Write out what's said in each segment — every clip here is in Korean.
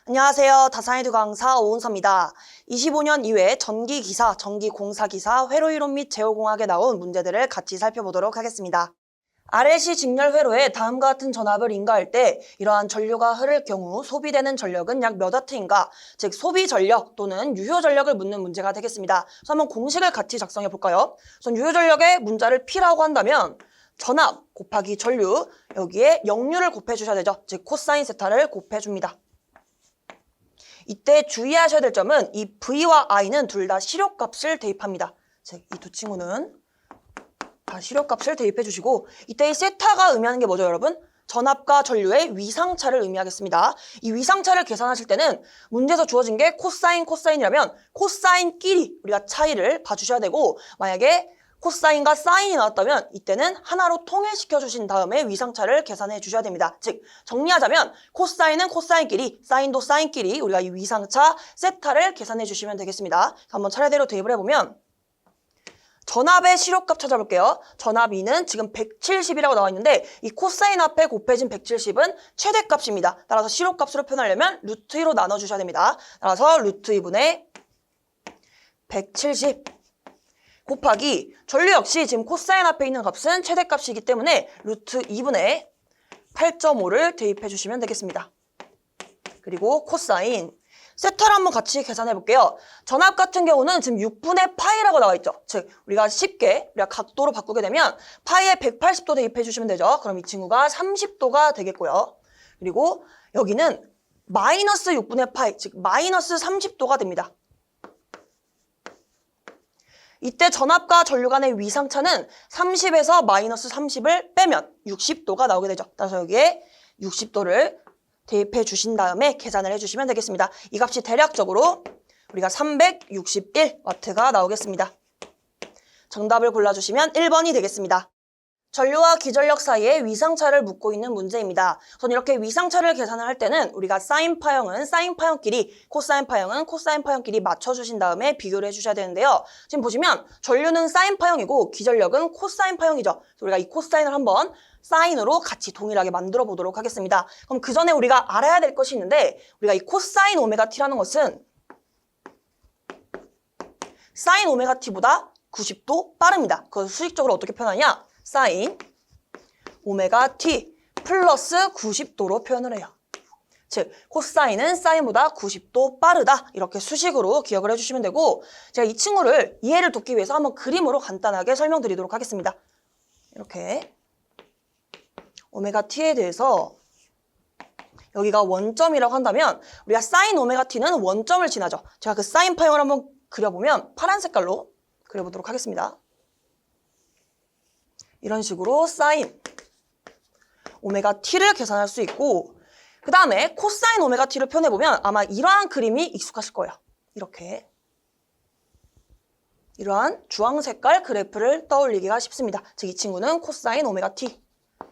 안녕하세요. 다산에듀 강사 오은서입니다. 25년 이외 전기기사, 전기공사기사, 회로이론 및 제어공학에 나온 문제들을 같이 살펴보도록 하겠습니다. RLC 직렬 회로에 다음과 같은 전압을 인가할 때 이러한 전류가 흐를 경우 소비되는 전력은 약 몇 와트인가? 즉 소비 전력 또는 유효 전력을 묻는 문제가 되겠습니다. 그래서 한번 공식을 같이 작성해 볼까요? 우선 유효 전력의 문자를 P라고 한다면 전압 곱하기 전류, 여기에 역류를 곱해 주셔야 되죠. 즉 코사인 세타를 곱해 줍니다. 이때 주의하셔야 될 점은 이 V와 I는 둘 다 실효값을 대입합니다. 즉 이 두 친구는 다 실효값을 대입해 주시고, 이때 이 세타가 의미하는 게 뭐죠, 여러분? 전압과 전류의 위상차를 의미하겠습니다. 이 위상차를 계산하실 때는 문제에서 주어진 게 코사인이라면 코사인끼리 우리가 차이를 봐주셔야 되고, 만약에 코사인과 사인이 나왔다면 이때는 하나로 통일시켜 주신 다음에 위상차를 계산해 주셔야 됩니다. 즉 정리하자면 코사인은 코사인끼리, 사인도 사인끼리 우리가 이 위상차 세타를 계산해 주시면 되겠습니다. 한번 차례대로 대입을 해보면 전압의 실효값 찾아볼게요. 전압 2는 지금 170이라고 나와 있는데 이 코사인 앞에 곱해진 170은 최대값입니다. 따라서 실효값으로 표현하려면 루트 2로 나눠주셔야 됩니다. 따라서 루트 2분의 170 곱하기 전류 역시 지금 코사인 앞에 있는 값은 최대값이기 때문에 루트 2분의 8.5를 대입해 주시면 되겠습니다. 그리고 코사인 세타를 한번 같이 계산해 볼게요. 전압 같은 경우는 지금 6분의 파이라고 나와 있죠. 즉 우리가 쉽게 각도로 바꾸게 되면 파이에 180도 대입해 주시면 되죠. 그럼 이 친구가 30도가 되겠고요. 그리고 여기는 마이너스 6분의 파이, 즉 마이너스 30도가 됩니다. 이때 전압과 전류 간의 위상차는 30에서 마이너스 30을 빼면 60도가 나오게 되죠. 따라서 여기에 60도를 대입해 주신 다음에 계산을 해주시면 되겠습니다. 이 값이 대략적으로 우리가 361W가 나오겠습니다. 정답을 골라주시면 1번이 되겠습니다. 전류와 기전력 사이에 위상차를 묻고 있는 문제입니다. 우선 이렇게 위상차를 계산을 할 때는 우리가 사인 파형은 사인 파형끼리, 코사인 파형은 코사인 파형끼리 맞춰주신 다음에 비교를 해주셔야 되는데요. 지금 보시면 전류는 사인 파형이고 기전력은 코사인 파형이죠. 그래서 우리가 이 코사인을 한번 사인으로 같이 동일하게 만들어 보도록 하겠습니다. 그럼 그 전에 우리가 알아야 될 것이 있는데, 우리가 이 코사인 오메가 t라는 것은 사인 오메가 t보다 90도 빠릅니다. 그걸 수식적으로 어떻게 표현하냐? 사인 오메가 t 플러스 90도로 표현을 해요. 즉 코사인은 사인보다 90도 빠르다, 이렇게 수식으로 기억을 해주시면 되고, 제가 이 친구를 이해를 돕기 위해서 한번 그림으로 간단하게 설명드리도록 하겠습니다. 이렇게 오메가 t에 대해서 여기가 원점이라고 한다면 우리가 사인 오메가 t는 원점을 지나죠. 제가 그 사인 파형을 한번 그려보면 파란 색깔로 그려보도록 하겠습니다. 이런 식으로 사인 오메가 t를 계산할 수 있고, 그 다음에 코사인 오메가 t를 표현해보면 아마 이러한 그림이 익숙하실 거예요. 이렇게 이러한 주황 색깔 그래프를 떠올리기가 쉽습니다. 즉 이 친구는 코사인 오메가 t.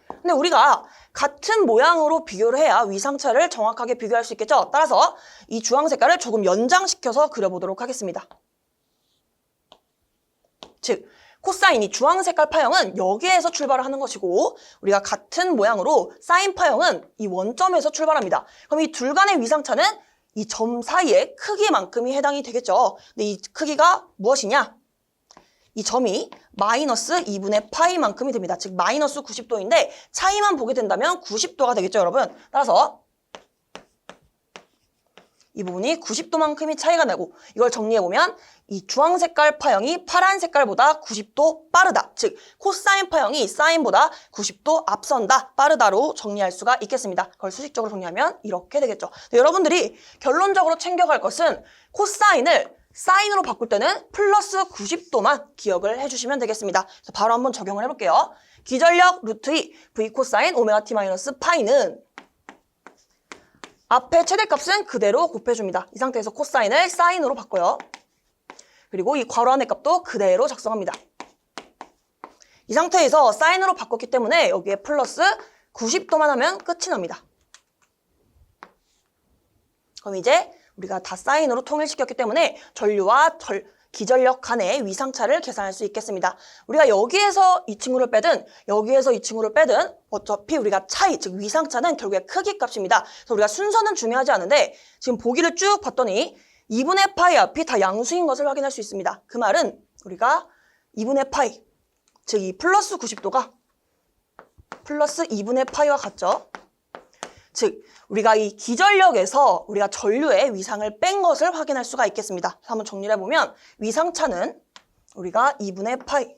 근데 우리가 같은 모양으로 비교를 해야 위상차를 정확하게 비교할 수 있겠죠. 따라서 이 주황 색깔을 조금 연장시켜서 그려보도록 하겠습니다. 즉 코사인이 주황 색깔 파형은 여기에서 출발을 하는 것이고, 우리가 같은 모양으로 사인 파형은 이 원점에서 출발합니다. 그럼 이 둘 간의 위상차는 이 점 사이의 크기만큼이 해당이 되겠죠. 근데 이 크기가 무엇이냐? 이 점이 마이너스 2분의 파이만큼이 됩니다. 즉 마이너스 90도인데 차이만 보게 된다면 90도가 되겠죠, 여러분. 따라서 이 부분이 90도만큼이 차이가 나고, 이걸 정리해보면 이 주황 색깔 파형이 파란 색깔보다 90도 빠르다. 즉 코사인 파형이 사인보다 90도 앞선다, 빠르다로 정리할 수가 있겠습니다. 그걸 수식적으로 정리하면 이렇게 되겠죠. 여러분들이 결론적으로 챙겨갈 것은 코사인을 사인으로 바꿀 때는 플러스 90도만 기억을 해주시면 되겠습니다. 그래서 바로 한번 적용을 해볼게요. 기전력 루트 2 v 코사인 오메가 t 마이너스 파이는 앞에 최대값은 그대로 곱해줍니다. 이 상태에서 코사인을 사인으로 바꿔요. 그리고 이 괄호 안의 값도 그대로 작성합니다. 이 상태에서 사인으로 바꿨기 때문에 여기에 플러스 90도만 하면 끝이 납니다. 그럼 이제 우리가 다 사인으로 통일시켰기 때문에 전류와 기전력 간의 위상차를 계산할 수 있겠습니다. 우리가 여기에서 이 친구를 빼든 여기에서 이 친구를 빼든 어차피 우리가 차이, 즉 위상차는 결국에 크기 값입니다. 그래서 우리가 순서는 중요하지 않은데 지금 보기를 쭉 봤더니 2분의 파이 앞이 다 양수인 것을 확인할 수 있습니다. 그 말은 우리가 2분의 파이, 즉 이 플러스 90도가 플러스 2분의 파이와 같죠? 즉 우리가 이 기전력에서 우리가 전류의 위상을 뺀 것을 확인할 수가 있겠습니다. 한번 정리를 해보면 위상차는 우리가 2분의 파이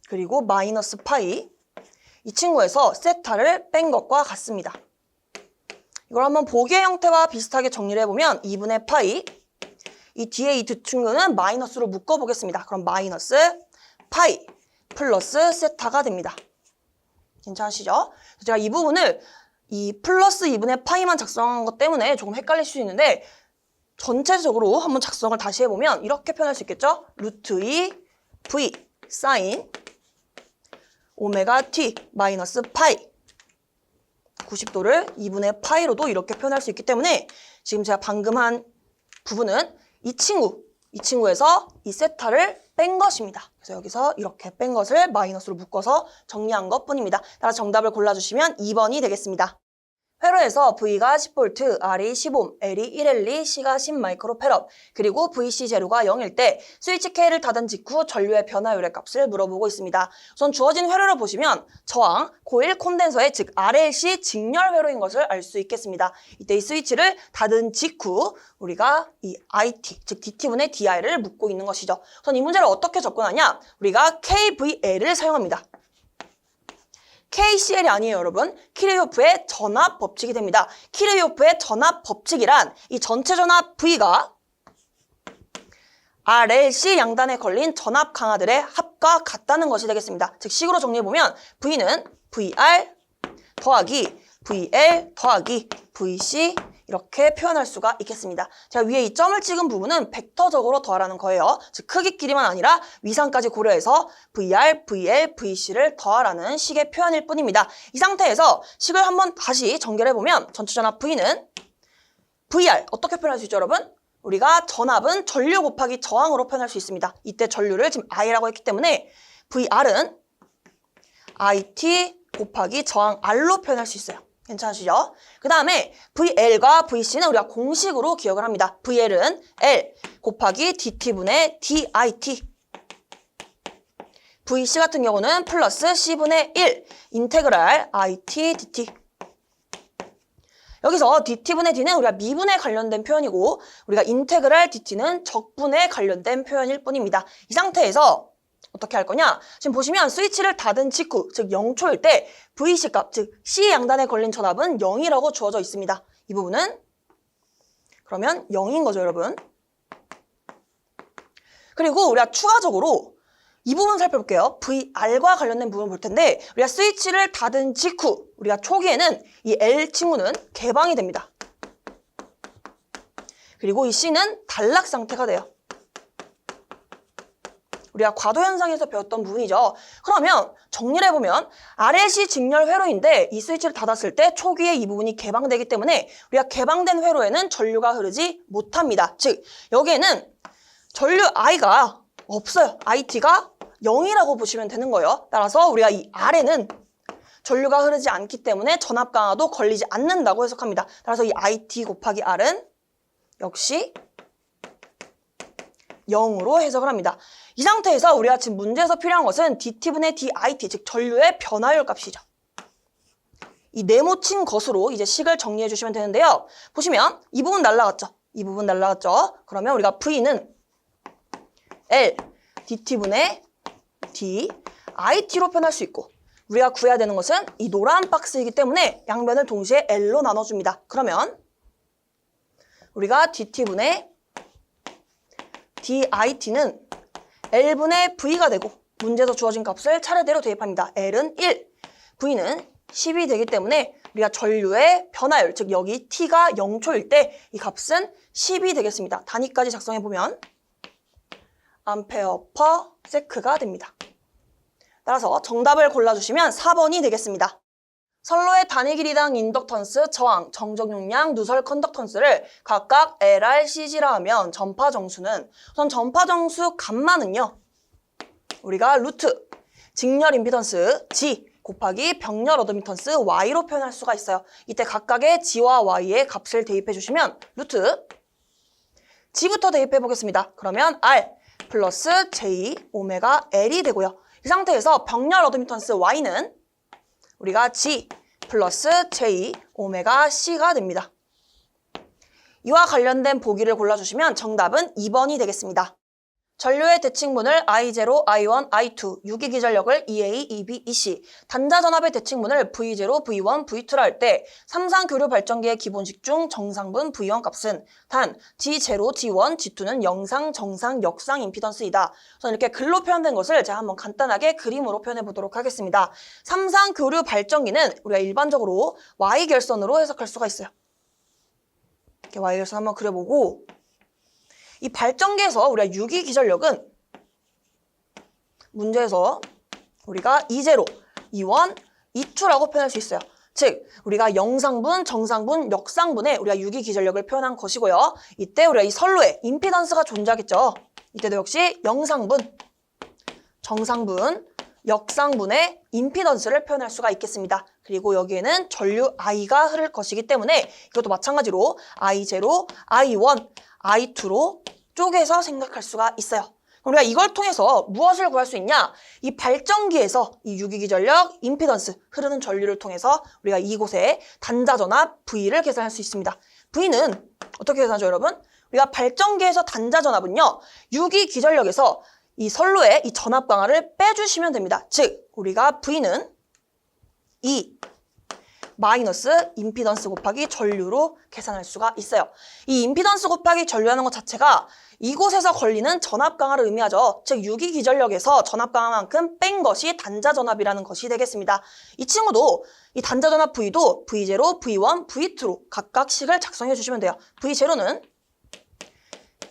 그리고 마이너스 파이 이 친구에서 세타를 뺀 것과 같습니다. 이걸 한번 보기의 형태와 비슷하게 정리를 해보면 2분의 파이 이 뒤에 이 두 친구는 마이너스로 묶어보겠습니다. 그럼 마이너스 파이 플러스 세타가 됩니다. 괜찮으시죠? 제가 이 부분을 이 플러스 2분의 파이만 작성한 것 때문에 조금 헷갈릴 수 있는데 전체적으로 한번 작성을 다시 해보면 이렇게 표현할 수 있겠죠? 루트 2 v 사인 오메가 t 마이너스 파이 90도를 2분의 파이로도 이렇게 표현할 수 있기 때문에 지금 제가 방금 한 부분은 이 친구에서 이 세타를 뺀 것입니다. 그래서 여기서 이렇게 뺀 것을 마이너스로 묶어서 정리한 것뿐입니다. 따라서 정답을 골라주시면 2번이 되겠습니다. 회로에서 V가 10V, R이 10옴, L이 1L, C가 10마이크로페럿, 그리고 VC 제로가 0일 때 스위치 K를 닫은 직후 전류의 변화율의 값을 물어보고 있습니다. 우선 주어진 회로를 보시면 저항, 고일 콘덴서의 즉 RLC 직렬 회로인 것을 알 수 있겠습니다. 이때 이 스위치를 닫은 직후 우리가 이 IT, 즉 DT분의 DI를 묻고 있는 것이죠. 우선 이 문제를 어떻게 접근하냐? 우리가 KVL을 사용합니다. KCL이 아니에요, 여러분. 키르요프의 전압 법칙이 됩니다. 키르요프의 전압 법칙이란 이 전체 전압 V가 RLC 양단에 걸린 전압 강하들의 합과 같다는 것이 되겠습니다. 즉 식으로 정리해보면 V는 VR 더하기 VL 더하기 VC 이렇게 표현할 수가 있겠습니다. 제가 위에 이 점을 찍은 부분은 벡터적으로 더하라는 거예요. 즉 크기끼리만 아니라 위상까지 고려해서 VR, VL, VC를 더하라는 식의 표현일 뿐입니다. 이 상태에서 식을 한번 다시 전개해보면 전체전압 V는 VR 어떻게 표현할 수 있죠, 여러분? 우리가 전압은 전류 곱하기 저항으로 표현할 수 있습니다. 이때 전류를 지금 I라고 했기 때문에 VR은 IT 곱하기 저항 R로 표현할 수 있어요. 괜찮으시죠? 그 다음에 VL과 VC는 우리가 공식으로 기억을 합니다. VL은 L 곱하기 DT분의 DIT VC 같은 경우는 플러스 C분의 1 인테그랄 IT DT 여기서 DT분의 D는 우리가 미분에 관련된 표현이고 우리가 인테그랄 DT는 적분에 관련된 표현일 뿐입니다. 이 상태에서 어떻게 할 거냐? 지금 보시면 스위치를 닫은 직후, 즉 0초일 때 VC 값, 즉 C 양단에 걸린 전압은 0이라고 주어져 있습니다. 이 부분은 그러면 0인 거죠, 여러분. 그리고 우리가 추가적으로 이 부분 살펴볼게요. VR과 관련된 부분 볼 텐데 우리가 스위치를 닫은 직후, 우리가 초기에는 이 L 친구는 개방이 됩니다. 그리고 이 C는 단락 상태가 돼요. 우리가 과도 현상에서 배웠던 부분이죠. 그러면 정리를 해보면 RLC 직렬 회로인데 이 스위치를 닫았을 때 초기에 이 부분이 개방되기 때문에 우리가 개방된 회로에는 전류가 흐르지 못합니다. 즉 여기에는 전류 I가 없어요. IT가 0이라고 보시면 되는 거예요. 따라서 우리가 이 R에는 전류가 흐르지 않기 때문에 전압 강화도 걸리지 않는다고 해석합니다. 따라서 이 IT 곱하기 R은 역시 0으로 해석을 합니다. 이 상태에서 우리가 지금 문제에서 필요한 것은 DT분의 DIT, 즉 전류의 변화율 값이죠. 이 네모친 것으로 이제 식을 정리해 주시면 되는데요. 보시면 이 부분 날라갔죠? 이 부분 날라갔죠? 그러면 우리가 V는 L, DT분의 D, IT로 표현할 수 있고 우리가 구해야 되는 것은 이 노란 박스이기 때문에 양변을 동시에 L로 나눠줍니다. 그러면 우리가 DT분의 DIT는 L분의 V가 되고 문제에서 주어진 값을 차례대로 대입합니다. L은 1, V는 10이 되기 때문에 우리가 전류의 변화율, 즉 여기 T가 0초일 때 이 값은 10이 되겠습니다. 단위까지 작성해보면 암페어 퍼 세크가 됩니다. 따라서 정답을 골라주시면 4번이 되겠습니다. 선로의 단위 길이당 인덕턴스, 저항, 정적 용량, 누설 컨덕턴스를 각각 LR, CG라 하면 전파 정수는 우선 전파 정수 값만은요. 우리가 루트 직렬 임피던스 G 곱하기 병렬 어드미턴스 Y로 표현할 수가 있어요. 이때 각각의 G와 Y의 값을 대입해 주시면 루트 G부터 대입해 보겠습니다. 그러면 R 플러스 J 오메가 L이 되고요. 이 상태에서 병렬 어드미턴스 Y는 우리가 G 플러스 J 오메가 C가 됩니다. 이와 관련된 보기를 골라주시면 정답은 2번이 되겠습니다. 전류의 대칭문을 I0, I1, I2, 유기기전력을 EA, EB, EC, 단자전압의 대칭문을 V0, V1, V2라 할 때 삼상교류 발전기의 기본식 중 정상분 V1 값은 단 G0, G1, G2는 영상, 정상, 역상 임피던스이다. 우선 이렇게 글로 표현된 것을 제가 한번 간단하게 그림으로 표현해 보도록 하겠습니다. 삼상교류 발전기는 우리가 일반적으로 Y결선으로 해석할 수가 있어요. 이렇게 Y결선 한번 그려보고 이 발전기에서 우리가 유기기전력은 문제에서 우리가 E0, E1, E2라고 표현할 수 있어요. 즉 우리가 영상분, 정상분, 역상분에 우리가 유기기전력을 표현한 것이고요. 이때 우리가 이 선로에 임피던스가 존재하겠죠. 이때도 역시 영상분, 정상분, 역상분의 임피던스를 표현할 수가 있겠습니다. 그리고 여기에는 전류 I가 흐를 것이기 때문에 이것도 마찬가지로 I0, I1, I2로 쪼개서 생각할 수가 있어요. 그럼 우리가 이걸 통해서 무엇을 구할 수 있냐? 이 발전기에서 이 유기기전력, 임피던스, 흐르는 전류를 통해서 우리가 이곳에 단자전압 V를 계산할 수 있습니다. V는 어떻게 계산하죠, 여러분? 우리가 발전기에서 단자전압은요, 유기기전력에서 이 선로에 이 전압 강화를 빼주시면 됩니다. 즉, 우리가 V는 E 마이너스 임피던스 곱하기 전류로 계산할 수가 있어요. 이 임피던스 곱하기 전류하는 것 자체가 이곳에서 걸리는 전압 강화를 의미하죠. 즉 유기기전력에서 전압 강화만큼 뺀 것이 단자전압이라는 것이 되겠습니다. 이 친구도 이 단자전압 V도 V0, V1, V2로 각각 식을 작성해 주시면 돼요. V0는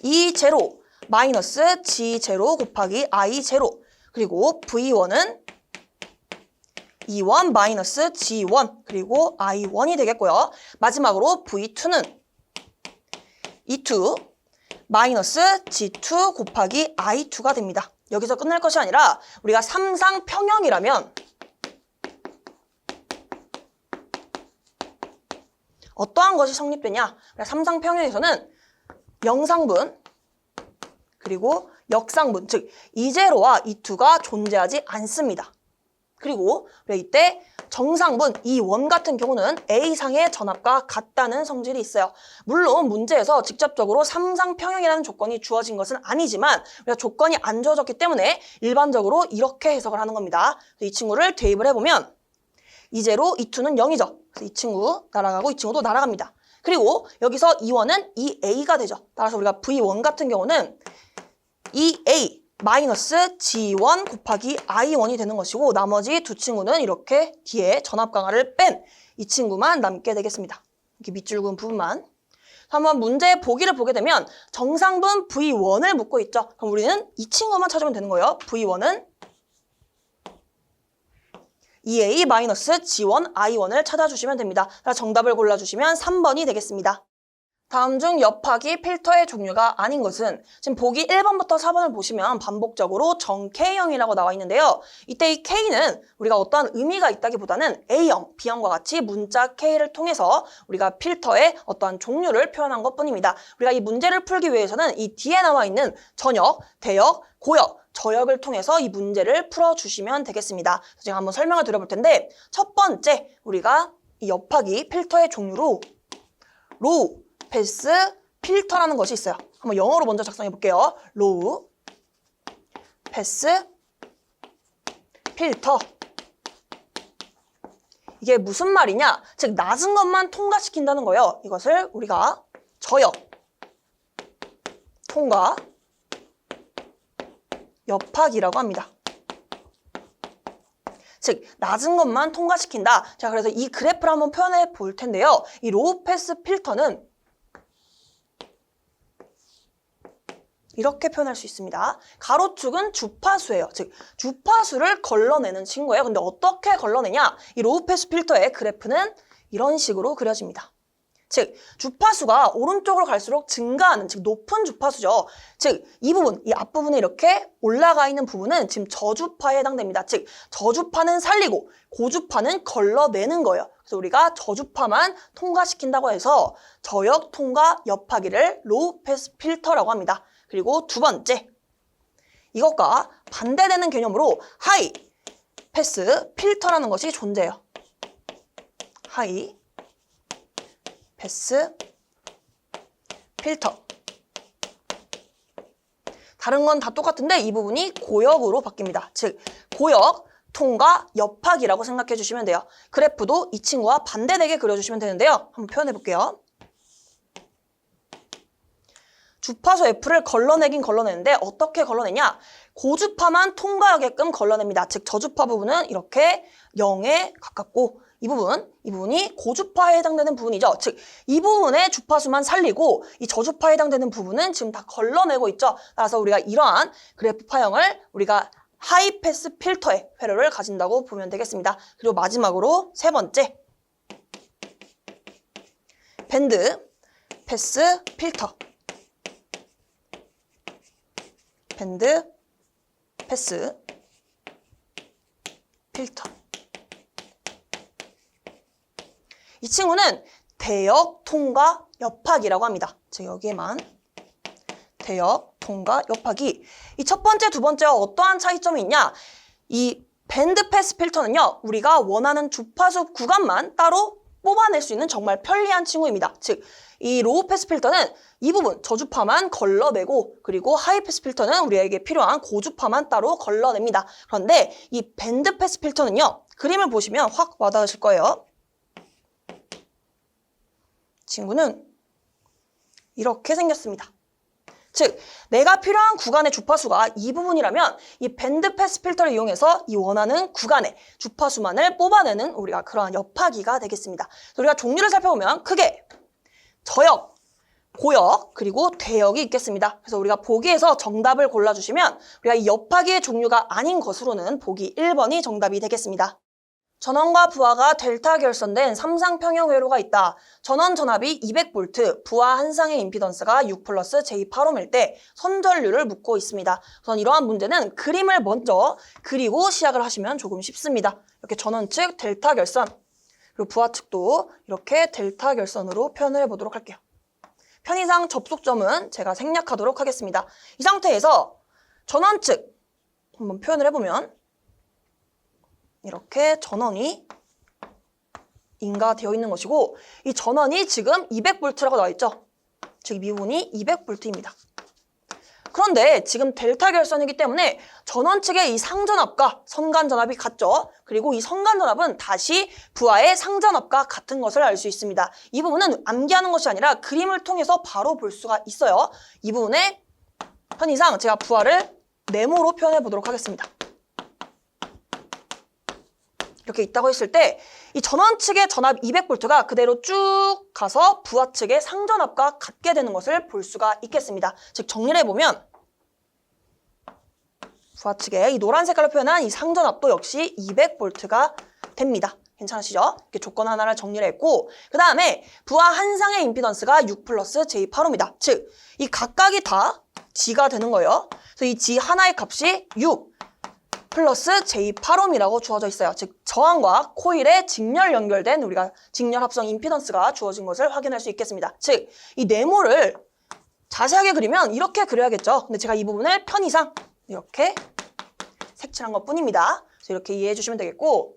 E0 마이너스 G0 곱하기 I0 그리고 V1은 E1 마이너스 G1 그리고 I1이 되겠고요. 마지막으로 V2는 E2 마이너스 G2 곱하기 I2가 됩니다. 여기서 끝날 것이 아니라 우리가 삼상평형이라면 어떠한 것이 성립되냐? 삼상평형에서는 영상분 그리고 역상분 즉 E0와 E2가 존재하지 않습니다. 그리고 이때 정상분 E1 같은 경우는 A상의 전압과 같다는 성질이 있어요. 물론 문제에서 직접적으로 삼상평형이라는 조건이 주어진 것은 아니지만 우리가 조건이 안 주어졌기 때문에 일반적으로 이렇게 해석을 하는 겁니다. 이 친구를 대입을 해보면 E0, E2는 0이죠. 그래서 이 친구 날아가고 이 친구도 날아갑니다. 그리고 여기서 E1은 EA가 되죠. 따라서 우리가 V1 같은 경우는 EA 마이너스 G1 곱하기 I1이 되는 것이고 나머지 두 친구는 이렇게 뒤에 전압 강화를 뺀 이 친구만 남게 되겠습니다. 이렇게 밑줄 그은 부분만. 한번 문제 보기를 보게 되면 정상분 V1을 묻고 있죠. 그럼 우리는 이 친구만 찾으면 되는 거예요. V1은 EA 마이너스 G1 I1을 찾아주시면 됩니다. 정답을 골라주시면 3번이 되겠습니다. 다음 중 엽하기 필터의 종류가 아닌 것은 지금 보기 1번부터 4번을 보시면 반복적으로 정 K형이라고 나와 있는데요. 이때 이 K는 우리가 어떠한 의미가 있다기보다는 A형, B형과 같이 문자 K를 통해서 우리가 필터의 어떠한 종류를 표현한 것뿐입니다. 우리가 이 문제를 풀기 위해서는 이 뒤에 나와 있는 전역, 대역, 고역, 저역을 통해서 이 문제를 풀어주시면 되겠습니다. 제가 한번 설명을 드려볼 텐데 첫 번째 우리가 이 엽하기 필터의 종류로 로우, 패스, 필터라는 것이 있어요. 한번 영어로 먼저 작성해 볼게요. 로우, 패스, 필터. 이게 무슨 말이냐? 즉 낮은 것만 통과시킨다는 거예요. 이것을 우리가 저역, 통과, 엽하기라고 합니다. 즉 낮은 것만 통과시킨다. 자, 그래서 이 그래프를 한번 표현해 볼 텐데요. 이 로우 패스 필터는 이렇게 표현할 수 있습니다. 가로축은 주파수예요. 즉 주파수를 걸러내는 친구예요. 근데 어떻게 걸러내냐? 이 로우 패스 필터의 그래프는 이런 식으로 그려집니다. 즉 주파수가 오른쪽으로 갈수록 증가하는, 즉 높은 주파수죠. 즉 이 부분, 이 앞부분에 이렇게 올라가 있는 부분은 지금 저주파에 해당됩니다. 즉 저주파는 살리고 고주파는 걸러내는 거예요. 그래서 우리가 저주파만 통과시킨다고 해서 저역 통과 옆하기를 로우 패스 필터라고 합니다. 그리고 두 번째, 이것과 반대되는 개념으로 하이 패스 필터라는 것이 존재해요. 하이 패스 필터. 다른 건 다 똑같은데 이 부분이 고역으로 바뀝니다. 즉 고역 통과 옆하기라고 생각해 주시면 돼요. 그래프도 이 친구와 반대되게 그려주시면 되는데요. 한번 표현해 볼게요. 주파수 F를 걸러내긴 걸러내는데 어떻게 걸러내냐? 고주파만 통과하게끔 걸러냅니다. 즉 저주파 부분은 이렇게 0에 가깝고 이 부분이 고주파에 해당되는 부분이죠. 즉 이 부분의 주파수만 살리고 이 저주파에 해당되는 부분은 지금 다 걸러내고 있죠. 따라서 우리가 이러한 그래프 파형을 우리가 하이 패스 필터의 회로를 가진다고 보면 되겠습니다. 그리고 마지막으로 세 번째, 밴드 패스 필터. 밴드 패스 필터. 이 친구는 대역 통과 옆하기라고 합니다. 즉 여기에만 대역 통과 옆하기. 이 첫 번째, 두 번째와 어떠한 차이점이 있냐? 이 밴드 패스 필터는요, 우리가 원하는 주파수 구간만 따로 뽑아낼 수 있는 정말 편리한 친구입니다. 즉 이 로우 패스 필터는 이 부분 저주파만 걸러내고, 그리고 하이 패스 필터는 우리에게 필요한 고주파만 따로 걸러냅니다. 그런데 이 밴드 패스 필터는요, 그림을 보시면 확 와닿으실 거예요. 친구는 이렇게 생겼습니다. 즉 내가 필요한 구간의 주파수가 이 부분이라면 이 밴드 패스 필터를 이용해서 이 원하는 구간의 주파수만을 뽑아내는 우리가 그러한 옆하기가 되겠습니다. 우리가 종류를 살펴보면 크게 저역, 고역, 그리고 대역이 있겠습니다. 그래서 우리가 보기에서 정답을 골라주시면 우리가 이 옆하기의 종류가 아닌 것으로는 보기 1번이 정답이 되겠습니다. 전원과 부하가 델타 결선된 삼상평형 회로가 있다. 전원 전압이 200V, 부하 한 쌍의 임피던스가 6 플러스 J8ohm일 때 선전류를 묻고 있습니다. 우선 이러한 문제는 그림을 먼저 그리고 시작을 하시면 조금 쉽습니다. 이렇게 전원 측 델타 결선, 그리고 부하 측도 이렇게 델타 결선으로 표현을 해보도록 할게요. 편의상 접속점은 제가 생략하도록 하겠습니다. 이 상태에서 전원 측 한번 표현을 해보면 이렇게 전원이 인가되어 있는 것이고, 이 전원이 지금 200V라고 나와 있죠. 즉 이 부분이 200V입니다. 그런데 지금 델타 결선이기 때문에 전원 측의 이 상전압과 선간전압이 같죠. 그리고 이 선간전압은 다시 부하의 상전압과 같은 것을 알 수 있습니다. 이 부분은 암기하는 것이 아니라 그림을 통해서 바로 볼 수가 있어요. 이 부분에 편의상 제가 부하를 네모로 표현해 보도록 하겠습니다. 이렇게 있다고 했을 때 이 전원 측의 전압 200V가 그대로 쭉 가서 부하 측의 상전압과 같게 되는 것을 볼 수가 있겠습니다. 즉 정리를 해보면 부하 측의 이 노란 색깔로 표현한 이 상전압도 역시 200V가 됩니다. 괜찮으시죠? 이렇게 조건 하나를 정리를 했고, 그 다음에 부하 한 쌍의 임피던스가 6 플러스 J8ohm이다. 즉 이 각각이 다 G가 되는 거예요. 그래서 이 G 하나의 값이 6 플러스 J8ohm이라고 주어져 있어요. 즉 저항과 코일의 직렬 연결된 우리가 직렬 합성 임피던스가 주어진 것을 확인할 수 있겠습니다. 즉 이 네모를 자세하게 그리면 이렇게 그려야겠죠. 근데 제가 이 부분을 편의상 이렇게 색칠한 것 뿐입니다. 그래서 이렇게 이해해 주시면 되겠고,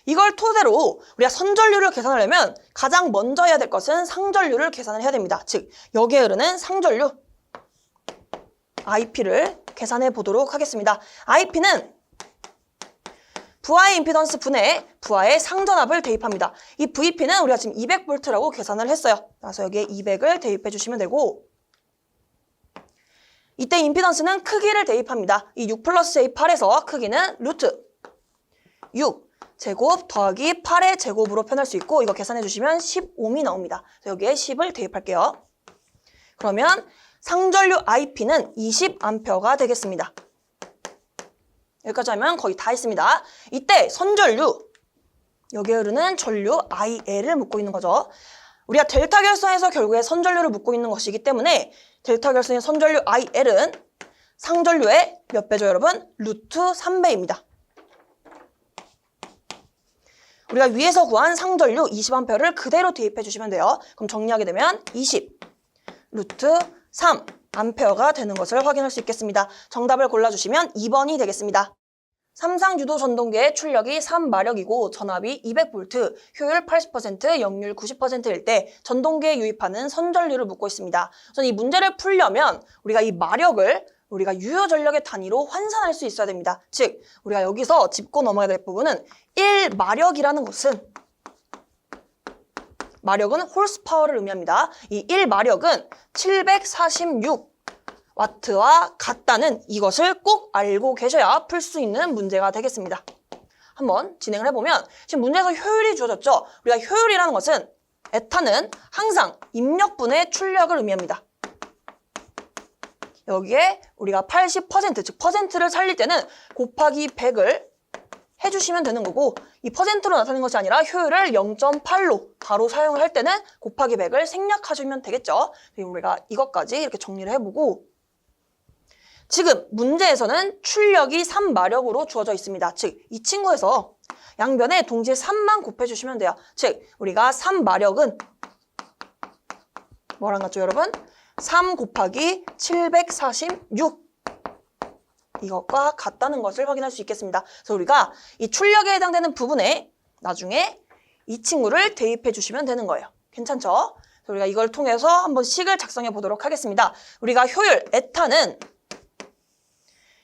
이걸 토대로 우리가 선전류를 계산하려면 가장 먼저 해야 될 것은 상전류를 계산을 해야 됩니다. 즉 여기에 흐르는 상전류 IP를 계산해 보도록 하겠습니다. IP는 부하의 임피던스 분의 부하의 상전압을 대입합니다. 이 VP는 우리가 지금 200V라고 계산을 했어요. 그래서 여기에 200을 대입해 주시면 되고, 이때 임피던스는 크기를 대입합니다. 이 6 플러스 J8에서 크기는 루트 6 제곱 더하기 8의 제곱으로 표현할 수 있고, 이거 계산해 주시면 15ohm이 나옵니다. 그래서 여기에 10을 대입할게요. 그러면 상전류 IP는 20A가 되겠습니다. 여기까지 하면 거의 다 있습니다. 이때 선전류, 여기에 흐르는 전류 IL을 묻고 있는 거죠. 우리가 델타 결선에서 결국에 선전류를 묻고 있는 것이기 때문에 델타 결선의 선전류 IL은 상전류의 몇 배죠, 여러분? 루트 3배입니다. 우리가 위에서 구한 상전류 20A를 그대로 대입해 주시면 돼요. 그럼 정리하게 되면 20 루트 3A가 되는 것을 확인할 수 있겠습니다. 정답을 골라주시면 2번이 되겠습니다. 삼상유도 전동계의 출력이 3마력이고 전압이 200V, 효율 80%, 역률 90%일 때 전동계에 유입하는 선전류를 묻고 있습니다. 우선 이 문제를 풀려면 우리가 이 마력을 우리가 유효 전력의 단위로 환산할 수 있어야 됩니다. 즉, 우리가 여기서 짚고 넘어가야 될 부분은 1마력이라는 것은 마력은 홀스파워를 의미합니다. 이 1마력은 746W와 같다는 이것을 꼭 알고 계셔야 풀 수 있는 문제가 되겠습니다. 한번 진행을 해보면 지금 문제에서 효율이 주어졌죠. 우리가 효율이라는 것은 에탄은 항상 입력분의 출력을 의미합니다. 여기에 우리가 80%, 즉 퍼센트를 살릴 때는 곱하기 100을 해주시면 되는 거고 이 퍼센트로 나타내는 것이 아니라 효율을 0.8로 바로 사용을 할 때는 곱하기 100을 생략하시면 되겠죠. 그리고 우리가 이것까지 이렇게 정리를 해보고 지금 문제에서는 출력이 3마력으로 주어져 있습니다. 즉, 이 친구에서 양변에 동시에 3만 곱해주시면 돼요. 즉, 우리가 3마력은 뭐랑 같죠, 여러분? 3 곱하기 746 이것과 같다는 것을 확인할 수 있겠습니다. 그래서 우리가 이 출력에 해당되는 부분에 나중에 이 친구를 대입해 주시면 되는 거예요. 괜찮죠? 그래서 우리가 이걸 통해서 한번 식을 작성해 보도록 하겠습니다. 우리가 효율, 에탄은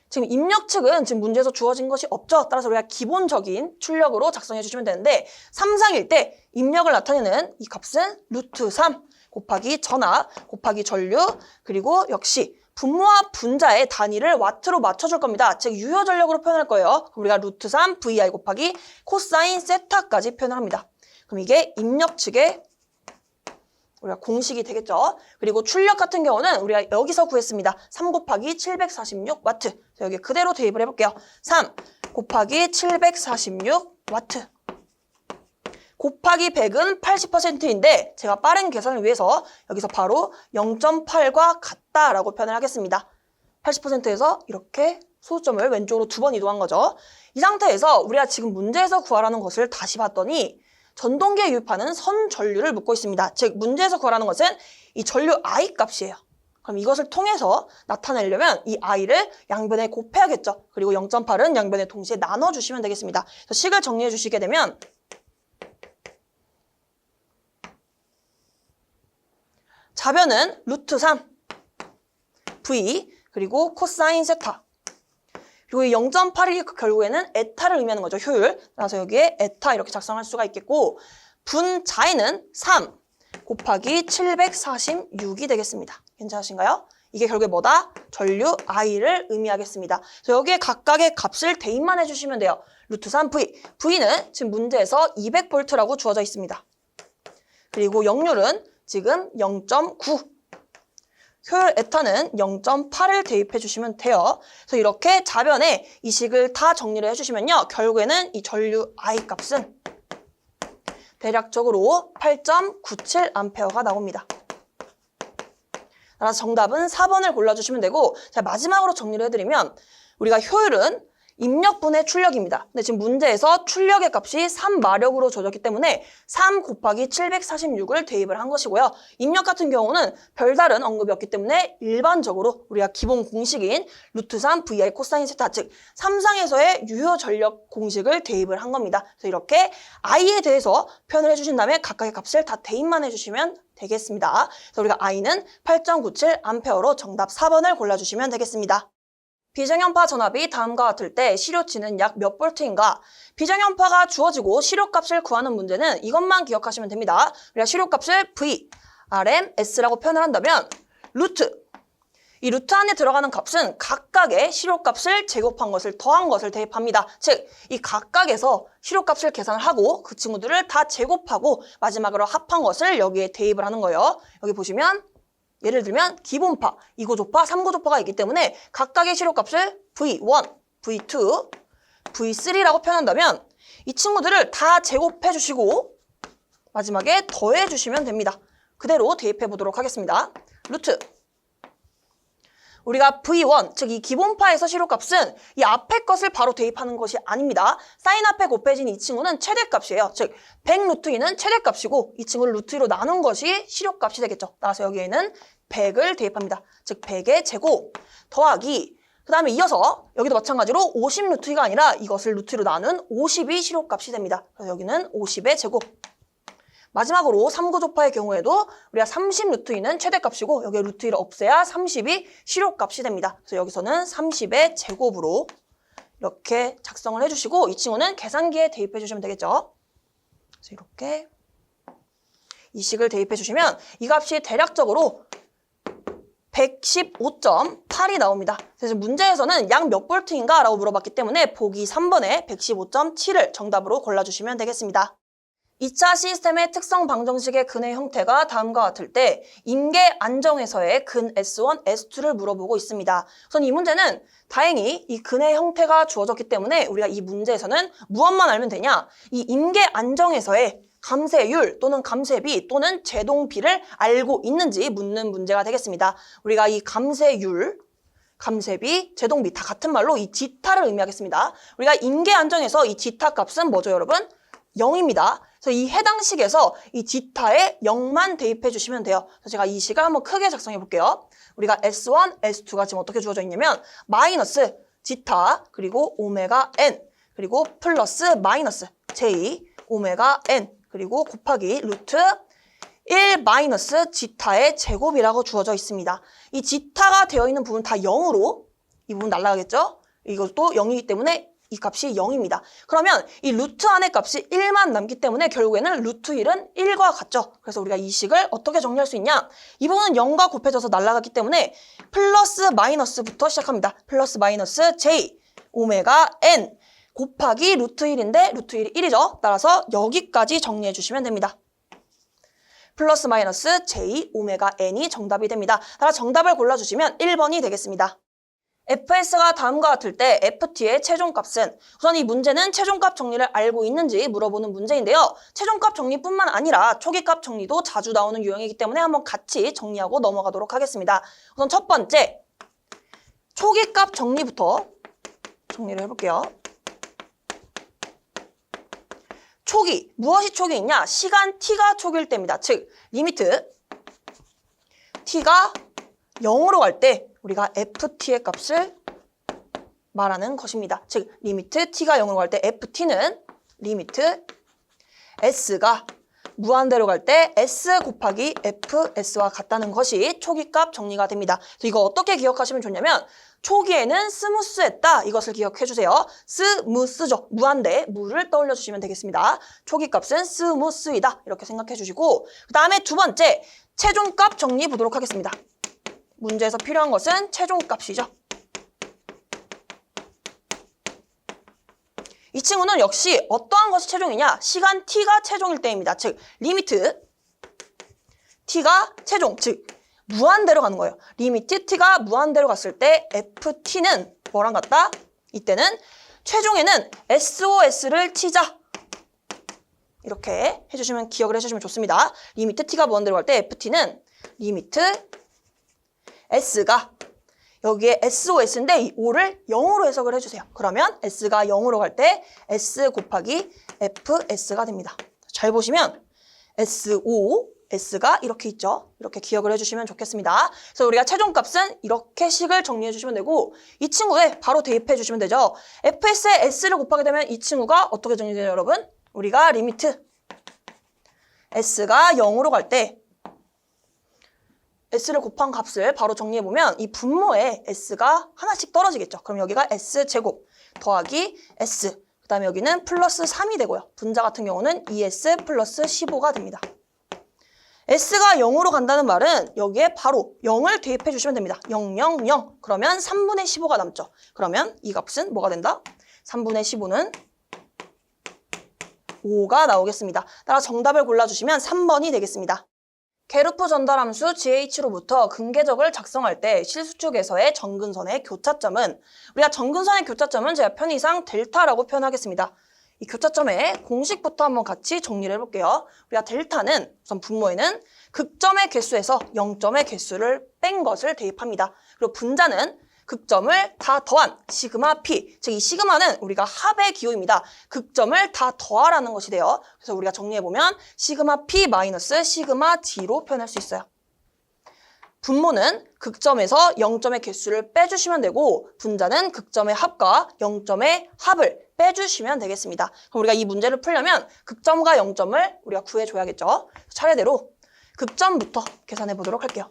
지금 입력 측은 지금 문제에서 주어진 것이 없죠. 따라서 우리가 기본적인 출력으로 작성해 주시면 되는데 삼상일 때 입력을 나타내는 이 값은 루트 3 곱하기 전압 곱하기 전류 그리고 역시 분모와 분자의 단위를 와트로 맞춰줄 겁니다. 즉 유효 전력으로 표현할 거예요. 그럼 우리가 루트 3 VI 곱하기 코사인 세타까지 표현을 합니다. 그럼 이게 입력 측의 우리가 공식이 되겠죠. 그리고 출력 같은 경우는 우리가 여기서 구했습니다. 3 곱하기 746W. 여기 그대로 대입을 해볼게요. 3 곱하기 746W. 곱하기 100은 80%인데 제가 빠른 계산을 위해서 여기서 바로 0.8과 같다라고 표현을 하겠습니다. 80%에서 이렇게 소수점을 왼쪽으로 2번 이동한 거죠. 이 상태에서 우리가 지금 문제에서 구하라는 것을 다시 봤더니 전동기에 유입하는 선전류를 묻고 있습니다. 즉 문제에서 구하라는 것은 이 전류 I 값이에요. 그럼 이것을 통해서 나타내려면 이 I를 양변에 곱해야겠죠. 그리고 0.8은 양변에 동시에 나눠주시면 되겠습니다. 그래서 식을 정리해 주시게 되면 좌변은 루트 3 V 그리고 코사인 세타 그리고 이 0.8이 결국에는 에타를 의미하는 거죠. 효율. 그래서 여기에 에타 이렇게 작성할 수가 있겠고 분자에는 3 곱하기 746이 되겠습니다. 괜찮으신가요? 이게 결국에 뭐다? 전류 I를 의미하겠습니다. 그래서 여기에 각각의 값을 대입만 해주시면 돼요. 루트 3V. V는 지금 문제에서 200V라고 주어져 있습니다. 그리고 역률은 지금 0.9. 효율 에타는 0.8을 대입해 주시면 돼요. 그래서 이렇게 좌변에 이 식을 다 정리를 해주시면요. 결국에는 이 전류 I 값은 대략적으로 8.97A가 나옵니다. 따라서 정답은 4번을 골라주시면 되고 자, 마지막으로 정리를 해드리면 우리가 효율은 입력분의 출력입니다. 근데 지금 문제에서 출력의 값이 3마력으로 줘졌기 때문에 3 곱하기 746을 대입을 한 것이고요. 입력 같은 경우는 별다른 언급이 없기 때문에 일반적으로 우리가 기본 공식인 루트 3 VI 코사인 세타 즉 3상에서의 유효 전력 공식을 대입을 한 겁니다. 그래서 이렇게 I에 대해서 표현을 해주신 다음에 각각의 값을 다 대입만 해주시면 되겠습니다. 그래서 우리가 I는 8.97A로 정답 4번을 골라주시면 되겠습니다. 비정연파 전압이 다음과 같을 때 시료치는 약 몇 볼트인가? 비정연파가 주어지고 시료값을 구하는 문제는 이것만 기억하시면 됩니다. 우리가 시료값을 V, RM, S라고 표현을 한다면 루트, 이 루트 안에 들어가는 값은 각각의 시료값을 제곱한 것을 더한 것을 대입합니다. 즉, 이 각각에서 시료값을 계산을 하고 그 친구들을 다 제곱하고 마지막으로 합한 것을 여기에 대입을 하는 거예요. 여기 보시면 예를 들면 기본파, 2고조파, 3고조파가 있기 때문에 각각의 시료값을 V1, V2, V3라고 표현한다면 이 친구들을 다 제곱해 주시고 마지막에 더해 주시면 됩니다. 그대로 대입해 보도록 하겠습니다. 루트 우리가 V1, 즉 이 기본파에서 시료값은 이 앞에 것을 바로 대입하는 것이 아닙니다. 사인 앞에 곱해진 이 친구는 최대값이에요. 즉 100 루트 2는 최대값이고 이 친구를 루트 2로 나눈 것이 시료값이 되겠죠. 따라서 여기에는 100을 대입합니다. 즉 100의 제곱 더하기 그 다음에 이어서 여기도 마찬가지로 50 루트 2가 아니라 이것을 루트 2로 나눈 50이 시료값이 됩니다. 그래서 여기는 50의 제곱. 마지막으로 3고조파의 경우에도 우리가 30 루트 2는 최대값이고 여기에 루트 2를 없애야 30이 시료값이 됩니다. 그래서 여기서는 30의 제곱으로 이렇게 작성을 해주시고 이 친구는 계산기에 대입해 주시면 되겠죠. 그래서 이렇게 이 식을 대입해 주시면 이 값이 대략적으로 115.8이 나옵니다. 그래서 문제에서는 약 몇 볼트인가 라고 물어봤기 때문에 보기 3번에 115.7을 정답으로 골라주시면 되겠습니다. 2차 시스템의 특성 방정식의 근의 형태가 다음과 같을 때 임계 안정에서의 근 S1, S2를 물어보고 있습니다. 우선 이 문제는 다행히 이 근의 형태가 주어졌기 때문에 우리가 이 문제에서는 무엇만 알면 되냐? 이 임계 안정에서의 감쇄율 또는 감쇄비 또는 제동비를 알고 있는지 묻는 문제가 되겠습니다. 우리가 이 감쇄율, 감쇄비, 제동비 다 같은 말로 이 지타를 의미하겠습니다. 우리가 임계 안정에서 이 지타 값은 뭐죠, 여러분? 0입니다. 그래서 이 해당 식에서 이 지타에 0만 대입해 주시면 돼요. 그래서 제가 이 식을 한번 크게 작성해 볼게요. 우리가 S1, S2가 지금 어떻게 주어져 있냐면 마이너스 지타 그리고 오메가 n 그리고 플러스 마이너스 J 오메가 n 그리고 곱하기 루트 1 마이너스 지타의 제곱이라고 주어져 있습니다. 이 지타가 되어 있는 부분 다 0으로 이 부분 날라가겠죠? 이것도 0이기 때문에 이 값이 0입니다. 그러면 이 루트 안의 값이 1만 남기 때문에 결국에는 루트 1은 1과 같죠. 그래서 우리가 이 식을 어떻게 정리할 수 있냐? 이 부분은 0과 곱해져서 날아갔기 때문에 플러스 마이너스부터 시작합니다. 플러스 마이너스 J 오메가 n 곱하기 루트 1인데 루트 1이 1이죠. 따라서 여기까지 정리해 주시면 됩니다. 플러스 마이너스 J 오메가 n이 정답이 됩니다. 따라 정답을 골라주시면 1번이 되겠습니다. fs가 다음과 같을 때 ft의 최종값은 우선 이 문제는 최종값 정리를 알고 있는지 물어보는 문제인데요. 최종값 정리뿐만 아니라 초기값 정리도 자주 나오는 유형이기 때문에 한번 같이 정리하고 넘어가도록 하겠습니다. 우선 첫 번째 초기값 정리부터 정리를 해볼게요. 초기, 무엇이 초기이냐? 시간 t가 초기일 때입니다. 즉 리미트 t가 0으로 갈 때 우리가 ft의 값을 말하는 것입니다. 즉 리미트 t가 0으로 갈 때 ft는 리미트 s가 무한대로 갈 때 s 곱하기 fs와 같다는 것이 초기값 정리가 됩니다. 그래서 이거 어떻게 기억하시면 좋냐면 초기에는 스무스했다 이것을 기억해 주세요. 스무스죠. 무한대, 무를 떠올려 주시면 되겠습니다. 초기값은 스무스이다 이렇게 생각해 주시고 그 다음에 두 번째 최종값 정리 보도록 하겠습니다. 문제에서 필요한 것은 최종값이죠. 이 친구는 역시 어떠한 것이 최종이냐? 시간 t가 최종일 때입니다. 즉 리미트 t가 최종, 즉 무한대로 가는 거예요. 리미트 t가 무한대로 갔을 때 ft는 뭐랑 같다? 이때는 최종에는 SOS를 치자. 이렇게 해주시면 기억을 해주시면 좋습니다. 리미트 t가 무한대로 갈 때 ft는 리미트 s가 여기에 SOS인데 이 O를 0으로 해석을 해주세요. 그러면 S가 0으로 갈 때 S 곱하기 FS가 됩니다. 잘 보시면 SO, S가 이렇게 있죠. 이렇게 기억을 해주시면 좋겠습니다. 그래서 우리가 최종값은 이렇게 식을 정리해주시면 되고 이 친구에 바로 대입해주시면 되죠. FS에 S를 곱하게 되면 이 친구가 어떻게 정리되죠, 여러분? 우리가 리미트 S가 0으로 갈 때 S를 곱한 값을 바로 정리해보면 이 분모에 S가 하나씩 떨어지겠죠. 그럼 여기가 S제곱 더하기 S 그 다음에 여기는 플러스 3이 되고요. 분자 같은 경우는 2S 플러스 15가 됩니다. S가 0으로 간다는 말은 여기에 바로 0을 대입해 주시면 됩니다. 0, 0, 0 그러면 3분의 15가 남죠. 그러면 이 값은 뭐가 된다? 3분의 15는 5가 나오겠습니다. 따라 정답을 골라주시면 3번이 되겠습니다. 게르프 전달함수 GH로부터 근계적을 작성할 때 실수축에서의 정근선의 교차점은 우리가 정근선의 교차점은 제가 편의상 델타라고 표현하겠습니다. 이 교차점의 공식부터 한번 같이 정리를 해볼게요. 우리가 델타는 우선 분모에는 극점의 개수에서 0점의 개수를 뺀 것을 대입합니다. 그리고 분자는 극점을 다 더한 시그마 P, 즉 이 시그마는 우리가 합의 기호입니다. 극점을 다 더하라는 것이 돼요. 그래서 우리가 정리해보면 시그마 P 마이너스 시그마 D로 표현할 수 있어요. 분모는 극점에서 0점의 개수를 빼주시면 되고 분자는 극점의 합과 0점의 합을 빼주시면 되겠습니다. 그럼 우리가 이 문제를 풀려면 극점과 0점을 우리가 구해줘야겠죠. 차례대로 극점부터 계산해 보도록 할게요.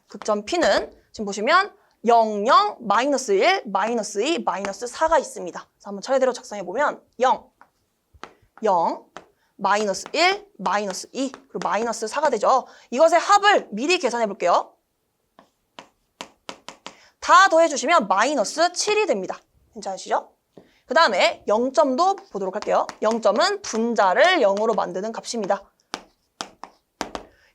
극점 P는 지금 보시면 0, 0, 마이너스 1, 마이너스 2, 마이너스 4가 있습니다. 그래서 한번 차례대로 작성해보면 0, 0, 마이너스 1, 마이너스 2, 그리고 마이너스 4가 되죠. 이것의 합을 미리 계산해볼게요. 다 더해주시면 마이너스 7이 됩니다. 괜찮으시죠? 그 다음에 0점도 보도록 할게요. 0점은 분자를 0으로 만드는 값입니다.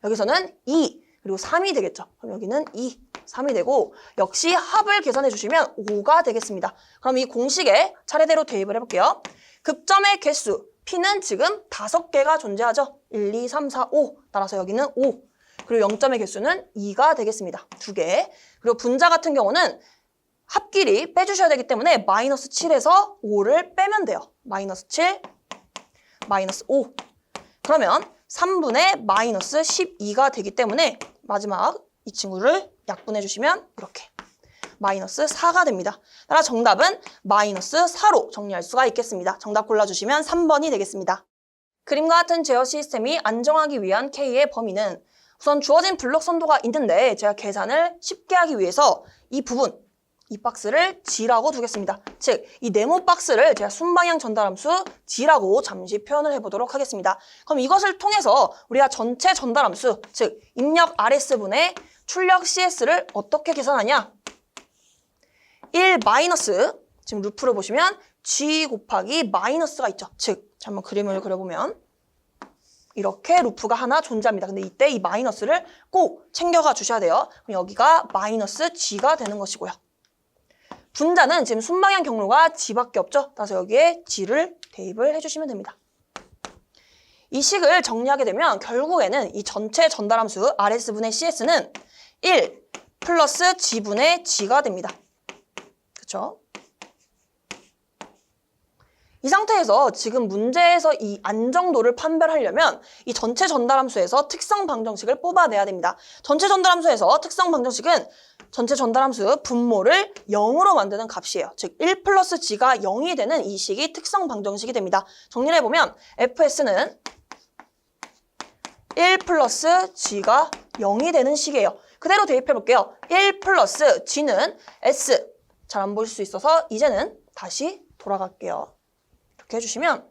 여기서는 2, 그리고 3이 되겠죠. 그럼 여기는 2, 3이 되고 역시 합을 계산해 주시면 5가 되겠습니다. 그럼 이 공식에 차례대로 대입을 해볼게요. 극점의 개수 P는 지금 5개가 존재하죠. 1, 2, 3, 4, 5 따라서 여기는 5 그리고 0점의 개수는 2가 되겠습니다. 2개. 그리고 분자 같은 경우는 합끼리 빼주셔야 되기 때문에 마이너스 7에서 5를 빼면 돼요. 마이너스 7, 마이너스 5 그러면 3분의 마이너스 12가 되기 때문에 마지막 이 친구를 약분해 주시면 이렇게 마이너스 4가 됩니다. 따라 정답은 마이너스 4로 정리할 수가 있겠습니다. 정답 골라주시면 3번이 되겠습니다. 그림과 같은 제어 시스템이 안정하기 위한 K의 범위는 우선 주어진 블록 선도가 있는데 제가 계산을 쉽게 하기 위해서 이 부분, 이 박스를 G라고 두겠습니다. 즉, 이 네모 박스를 제가 순방향 전달함수 G라고 잠시 표현을 해보도록 하겠습니다. 그럼 이것을 통해서 우리가 전체 전달함수, 즉 입력 RS분의 출력 CS를 어떻게 계산하냐? 1 마이너스, 지금 루프를 보시면 G 곱하기 마이너스가 있죠. 즉, 한번 그림을 그려보면 이렇게 루프가 하나 존재합니다. 근데 이때 이 마이너스를 꼭 챙겨가 주셔야 돼요. 그럼 여기가 마이너스 G가 되는 것이고요. 분자는 지금 순방향 경로가 G밖에 없죠. 따라서 여기에 G를 대입을 해주시면 됩니다. 이 식을 정리하게 되면 결국에는 이 전체 전달함수 RS분의 CS는 1 플러스 G분의 G가 됩니다. 그렇죠? 이 상태에서 지금 문제에서 이 안정도를 판별하려면 이 전체 전달함수에서 특성 방정식을 뽑아내야 됩니다. 전체 전달함수에서 특성 방정식은 전체 전달함수 분모를 0으로 만드는 값이에요. 즉 1 플러스 G가 0이 되는 이 식이 특성 방정식이 됩니다. 정리를 해보면 FS는 1 플러스 G가 0이 되는 식이에요. 그대로 대입해볼게요. 1 플러스 G는 S. 잘 안 보실 수 있어서 이제는 다시 돌아갈게요. 이렇게 해주시면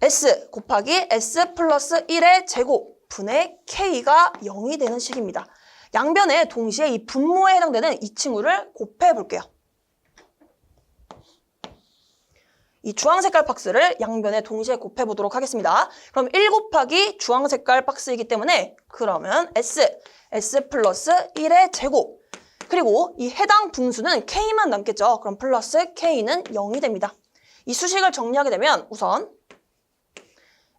S 곱하기 S 플러스 1의 제곱 분의 K가 0이 되는 식입니다. 양변에 동시에 이 분모에 해당되는 이 친구를 곱해볼게요. 이 주황색깔 박스를 양변에 동시에 곱해보도록 하겠습니다. 그럼 1 곱하기 주황색깔 박스이기 때문에 그러면 S 플러스 1의 제곱 그리고 이 해당 분수는 K만 남겠죠. 그럼 플러스 K는 0이 됩니다. 이 수식을 정리하게 되면 우선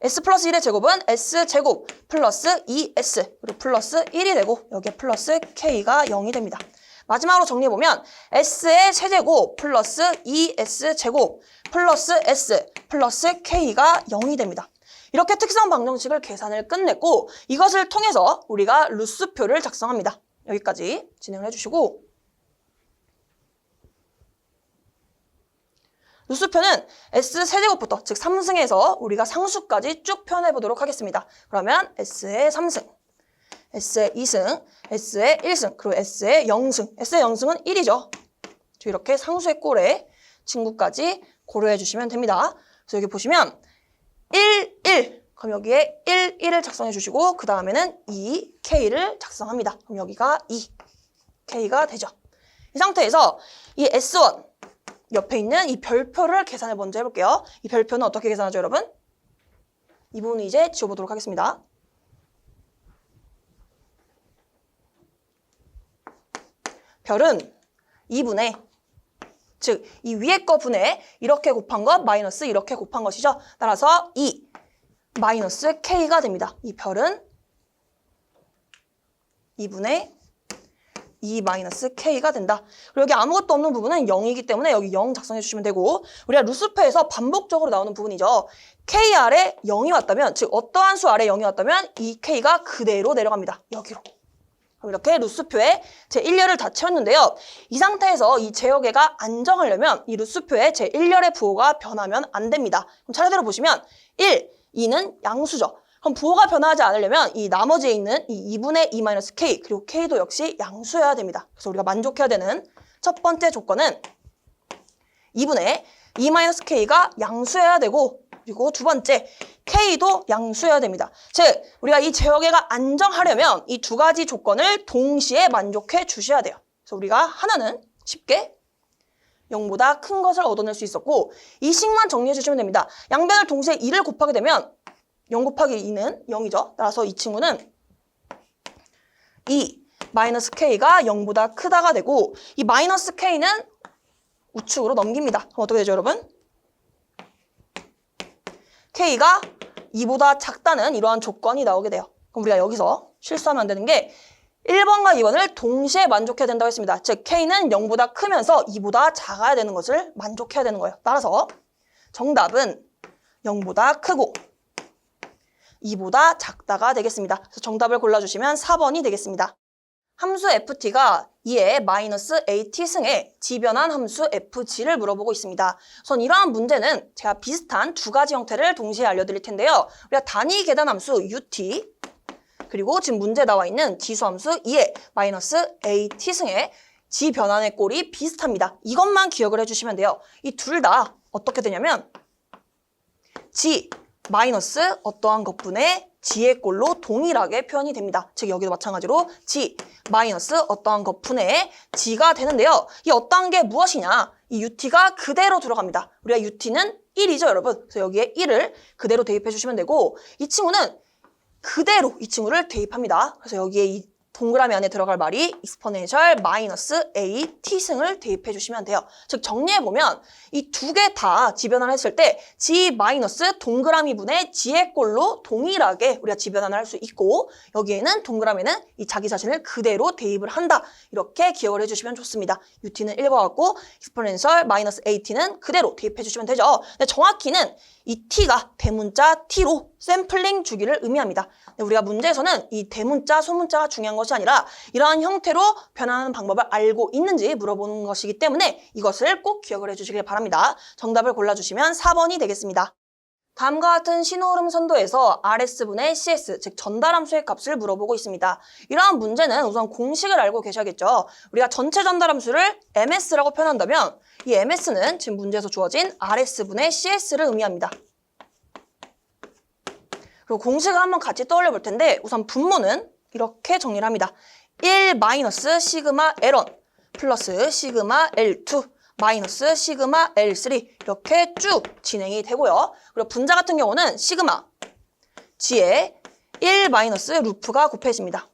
S 플러스 1의 제곱은 S제곱 플러스 2S 그리고 플러스 1이 되고 여기에 플러스 K가 0이 됩니다. 마지막으로 정리해보면 S의 세제곱 플러스 2S제곱 플러스 S 플러스 K가 0이 됩니다. 이렇게 특성 방정식을 계산을 끝냈고 이것을 통해서 우리가 루스표를 작성합니다. 여기까지 진행을 해주시고 루스표는 S세제곱부터 즉 3승에서 우리가 상수까지 쭉 표현해보도록 하겠습니다. 그러면 S의 3승, S의 2승, S의 1승, 그리고 S의 0승. S의 0승은 1이죠. 이렇게 상수의 꼴의 친구까지 고려해 주시면 됩니다. 그래서 여기 보시면 1, 1. 그럼 여기에 1, 1을 작성해 주시고 그 다음에는 2, K를 작성합니다. 그럼 여기가 2, K가 되죠. 이 상태에서 이 S1 옆에 있는 이 별표를 계산을 먼저 해볼게요. 이 별표는 어떻게 계산하죠, 여러분? 이 부분을 이제 지워보도록 하겠습니다. 별은 2분의 즉 이 위에 거 분의 이렇게 곱한 것 마이너스 이렇게 곱한 것이죠. 따라서 2 마이너스 K가 됩니다. 이 별은 2분의 2 마이너스 K가 된다. 그리고 여기 아무것도 없는 부분은 0이기 때문에 여기 0 작성해 주시면 되고 우리가 루스프에서 반복적으로 나오는 부분이죠. K 아래 0이 왔다면 즉 어떠한 수 아래 0이 왔다면 이 K가 그대로 내려갑니다. 여기로. 그럼 이렇게 루스표에 제1열을 다 채웠는데요. 이 상태에서 이 제어계가 안정하려면 이 루스표에 제1열의 부호가 변하면 안 됩니다. 그럼 차례대로 보시면 1, 2는 양수죠. 그럼 부호가 변화하지 않으려면 이 나머지에 있는 이 2분의 2 마이너스 K 그리고 K도 역시 양수여야 됩니다. 그래서 우리가 만족해야 되는 첫 번째 조건은 2분의 2 마이너스 K가 양수여야 되고 그리고 두 번째 K도 양수여야 됩니다. 즉 우리가 이 제어계가 안정하려면 이 두 가지 조건을 동시에 만족해 주셔야 돼요. 그래서 우리가 하나는 쉽게 0보다 큰 것을 얻어낼 수 있었고 이 식만 정리해 주시면 됩니다. 양변을 동시에 2를 곱하게 되면 0 곱하기 2는 0이죠. 따라서 이 친구는 2 마이너스 K가 0보다 크다가 되고 이 마이너스 K는 우측으로 넘깁니다. 그럼 어떻게 되죠, 여러분? K가 2보다 작다는 이러한 조건이 나오게 돼요. 그럼 우리가 여기서 실수하면 안 되는 게 1번과 2번을 동시에 만족해야 된다고 했습니다. 즉 K는 0보다 크면서 2보다 작아야 되는 것을 만족해야 되는 거예요. 따라서 정답은 0보다 크고 2보다 작다가 되겠습니다. 그래서 정답을 골라주시면 4번이 되겠습니다. 함수 ft가 2의 마이너스 at승의 지변환 함수 fg를 물어보고 있습니다. 우선 이러한 문제는 제가 비슷한 두 가지 형태를 동시에 알려드릴 텐데요. 우리가 단위 계단 함수 ut 그리고 지금 문제에 나와 있는 지수함수 2의 마이너스 at승의 지변환의 꼴이 비슷합니다. 이것만 기억을 해주시면 돼요. 이 둘 다 어떻게 되냐면 g 마이너스 어떠한 것분의 g의 꼴로 동일하게 표현이 됩니다. 즉 여기도 마찬가지로 g 마이너스 어떠한 것분의 g가 되는데요. 이 어떠한 게 무엇이냐? 이 ut가 그대로 들어갑니다. 우리가 ut는 1이죠, 여러분. 그래서 여기에 1을 그대로 대입해 주시면 되고 이 친구는 그대로 이 친구를 대입합니다. 그래서 여기에 이 동그라미 안에 들어갈 말이 익스포넨셜 마이너스 at승을 대입해 주시면 돼요. 즉 정리해보면 이 두 개 다 지변환을 했을 때 g 마이너스 동그라미 분의 g의 꼴로 동일하게 우리가 지변환을 할 수 있고 여기에는 동그라미는 이 자기 자신을 그대로 대입을 한다. 이렇게 기억을 해주시면 좋습니다. ut는 1과 같고 익스포넨셜 마이너스 at는 그대로 대입해 주시면 되죠. 근데 정확히는 이 t가 대문자 t로 샘플링 주기를 의미합니다. 우리가 문제에서는 이 대문자, 소문자가 중요한 것이 아니라 이러한 형태로 변화하는 방법을 알고 있는지 물어보는 것이기 때문에 이것을 꼭 기억을 해주시길 바랍니다. 정답을 골라주시면 4번이 되겠습니다. 다음과 같은 신호흐름 선도에서 RS분의 CS, 즉 전달함수의 값을 물어보고 있습니다. 이러한 문제는 우선 공식을 알고 계셔야겠죠. 우리가 전체 전달함수를 MS라고 표현한다면 이 MS는 지금 문제에서 주어진 RS분의 CS를 의미합니다. 그리고 공식을 한번 같이 떠올려 볼 텐데 우선 분모는 이렇게 정리를 합니다. 1 마이너스 시그마 L1 플러스 시그마 L2 마이너스 시그마 L3 이렇게 쭉 진행이 되고요. 그리고 분자 같은 경우는 시그마 G에 1 마이너스 루프가 곱해집니다.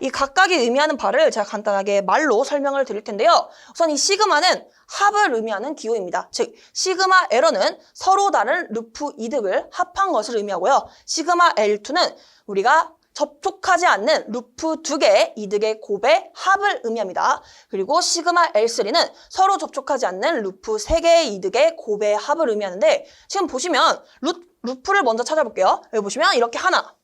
이 각각이 의미하는 바를 제가 간단하게 말로 설명을 드릴 텐데요. 우선 이 시그마는 합을 의미하는 기호입니다. 즉 시그마 L1은 서로 다른 루프 이득을 합한 것을 의미하고요. 시그마 L2는 우리가 접촉하지 않는 루프 두 개의 이득의 곱의 합을 의미합니다. 그리고 시그마 L3는 서로 접촉하지 않는 루프 세 개의 이득의 곱의 합을 의미하는데 지금 보시면 루프를 먼저 찾아볼게요. 여기 보시면 이렇게 하나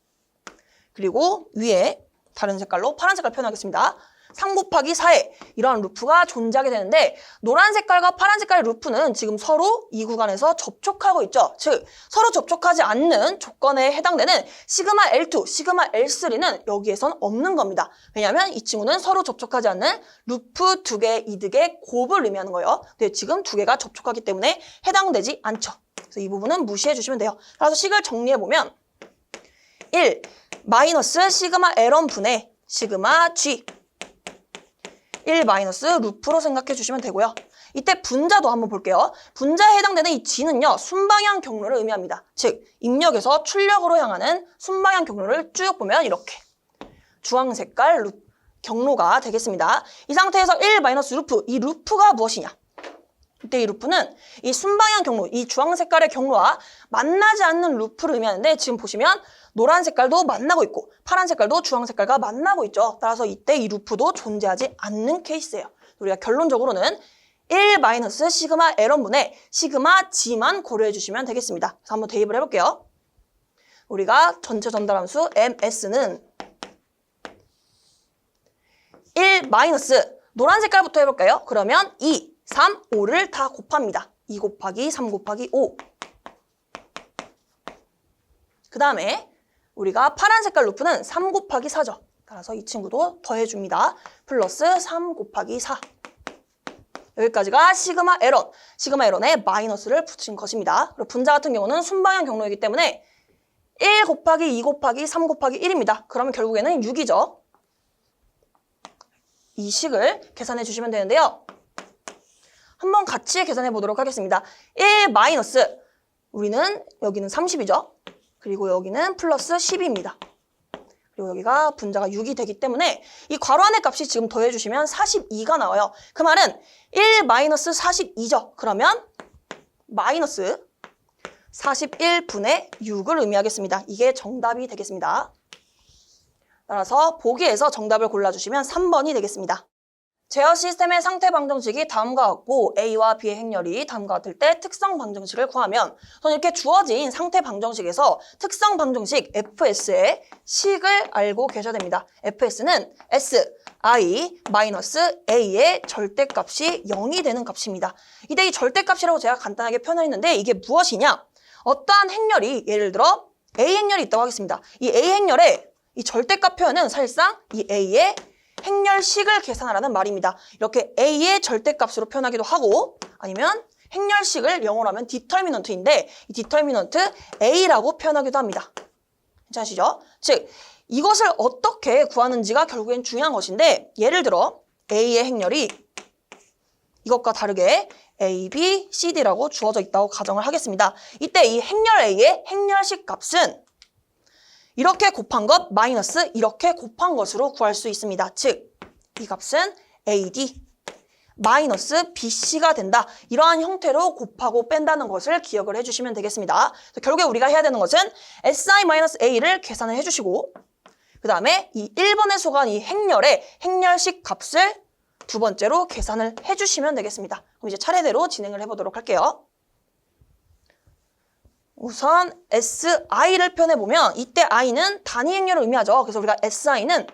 그리고 위에 다른 색깔로 파란 색깔 표현하겠습니다. 3 곱하기 4에 이러한 루프가 존재하게 되는데 노란 색깔과 파란 색깔의 루프는 지금 서로 이 구간에서 접촉하고 있죠. 즉 서로 접촉하지 않는 조건에 해당되는 시그마 L2, 시그마 L3는 여기에선 없는 겁니다. 왜냐하면 이 친구는 서로 접촉하지 않는 루프 두 개의 이득의 곱을 의미하는 거예요. 근데 지금 두 개가 접촉하기 때문에 해당되지 않죠. 그래서 이 부분은 무시해 주시면 돼요. 따라서 식을 정리해보면 1 마이너스 시그마 L1 분의 시그마 G 1 마이너스 루프로 생각해 주시면 되고요. 이때 분자도 한번 볼게요. 분자에 해당되는 이 G는요. 순방향 경로를 의미합니다. 즉 입력에서 출력으로 향하는 순방향 경로를 쭉 보면 이렇게 주황 색깔 경로가 되겠습니다. 이 상태에서 1 마이너스 루프, 이 루프가 무엇이냐? 이때 이 루프는 이 순방향 경로, 이 주황 색깔의 경로와 만나지 않는 루프를 의미하는데 지금 보시면 노란 색깔도 만나고 있고 파란 색깔도 주황 색깔과 만나고 있죠. 따라서 이때 이 루프도 존재하지 않는 케이스예요. 우리가 결론적으로는 1 마이너스 시그마 L1분의 시그마 G만 고려해 주시면 되겠습니다. 그래서 한번 대입을 해볼게요. 우리가 전체 전달함수 MS는 1 마이너스 노란 색깔부터 해볼까요? 그러면 2, 3, 5를 다 곱합니다. 2 곱하기 3 곱하기 5. 그 다음에 우리가 파란 색깔 루프는 3 곱하기 4죠. 따라서 이 친구도 더해줍니다. 플러스 3 곱하기 4. 여기까지가 시그마 L1. 시그마 L1에 마이너스를 붙인 것입니다. 그리고 분자 같은 경우는 순방향 경로이기 때문에 1 곱하기 2 곱하기 3 곱하기 1입니다. 그러면 결국에는 6이죠. 이 식을 계산해 주시면 되는데요. 한번 같이 계산해 보도록 하겠습니다. 1 마이너스, 우리는 여기는 30이죠. 그리고 여기는 플러스 10입니다. 그리고 여기가 분자가 6이 되기 때문에 이 괄호 안의 값이 지금 더해 주시면 42가 나와요. 그 말은 1 마이너스 42죠. 그러면 마이너스 41분의 6을 의미하겠습니다. 이게 정답이 되겠습니다. 따라서 보기에서 정답을 골라주시면 3번이 되겠습니다. 제어 시스템의 상태 방정식이 다음과 같고 A와 B의 행렬이 다음과 같을 때 특성 방정식을 구하면 저는 이렇게 주어진 상태 방정식에서 특성 방정식 FS의 식을 알고 계셔야 됩니다. FS는 S, I, 마이너스 A의 절대값이 0이 되는 값입니다. 이때 이 절대값이라고 제가 간단하게 표현했는데 이게 무엇이냐? 어떠한 행렬이 예를 들어 A 행렬이 있다고 하겠습니다. 이 A 행렬의 이 절대값 표현은 사실상 이 A의 행렬식을 계산하라는 말입니다. 이렇게 A의 절대값으로 표현하기도 하고 아니면 행렬식을 영어로 하면 디터미넌트인데 이 디터미넌트 A라고 표현하기도 합니다. 괜찮으시죠? 즉 이것을 어떻게 구하는지가 결국엔 중요한 것인데 예를 들어 A의 행렬이 이것과 다르게 A, B, C, D라고 주어져 있다고 가정을 하겠습니다. 이때 이 행렬 A의 행렬식 값은 이렇게 곱한 것 마이너스 이렇게 곱한 것으로 구할 수 있습니다. 즉, 이 값은 AD 마이너스 BC가 된다. 이러한 형태로 곱하고 뺀다는 것을 기억을 해주시면 되겠습니다. 결국에 우리가 해야 되는 것은 SI-A를 계산을 해주시고 그 다음에 이 1번에 속한 이 행렬의 행렬식 값을 두 번째로 계산을 해주시면 되겠습니다. 그럼 이제 차례대로 진행을 해보도록 할게요. 우선 SI를 표현해보면 이때 I는 단위 행렬을 의미하죠. 그래서 우리가 SI는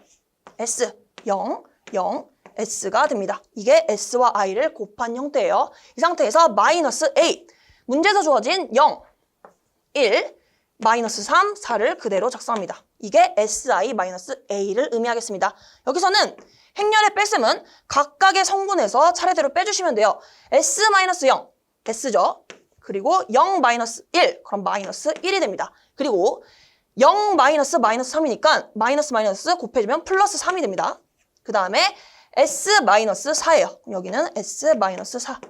S, 0, 0, S가 됩니다. 이게 S와 I를 곱한 형태예요. 이 상태에서 마이너스 A, 문제에서 주어진 0, 1, 마이너스 3, 4를 그대로 작성합니다. 이게 SI-A를 의미하겠습니다. 여기서는 행렬의 뺄셈은 각각의 성분에서 차례대로 빼주시면 돼요. S-0, S죠. 그리고 0-1, 그럼 마이너스 1이 됩니다. 그리고 0 마이너스 3이니까 마이너스 곱해주면 플러스 3이 됩니다. 그 다음에 S-4예요. 여기는 S-4.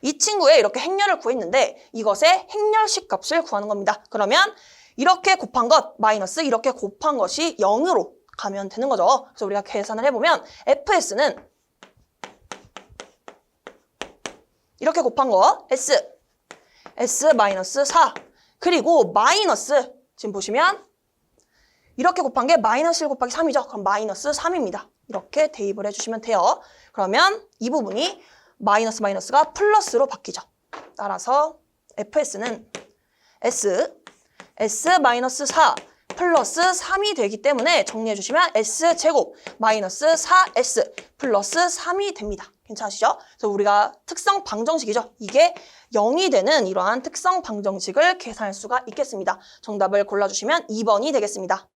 이 친구의 이렇게 행렬을 구했는데 이것의 행렬식 값을 구하는 겁니다. 그러면 이렇게 곱한 것, 마이너스 이렇게 곱한 것이 0으로 가면 되는 거죠. 그래서 우리가 계산을 해보면 FS는 이렇게 곱한 거 S-4 그리고 마이너스 지금 보시면 이렇게 곱한 게 마이너스 1 곱하기 3이죠. 그럼 마이너스 3입니다. 이렇게 대입을 해주시면 돼요. 그러면 이 부분이 마이너스가 플러스로 바뀌죠. 따라서 FS는 S-4 플러스 3이 되기 때문에 정리해주시면 S제곱 마이너스 4S 플러스 3이 됩니다. 괜찮으시죠? 그래서 우리가 특성 방정식이죠. 이게 0이 되는 이러한 특성 방정식을 계산할 수가 있겠습니다. 정답을 골라주시면 2번이 되겠습니다.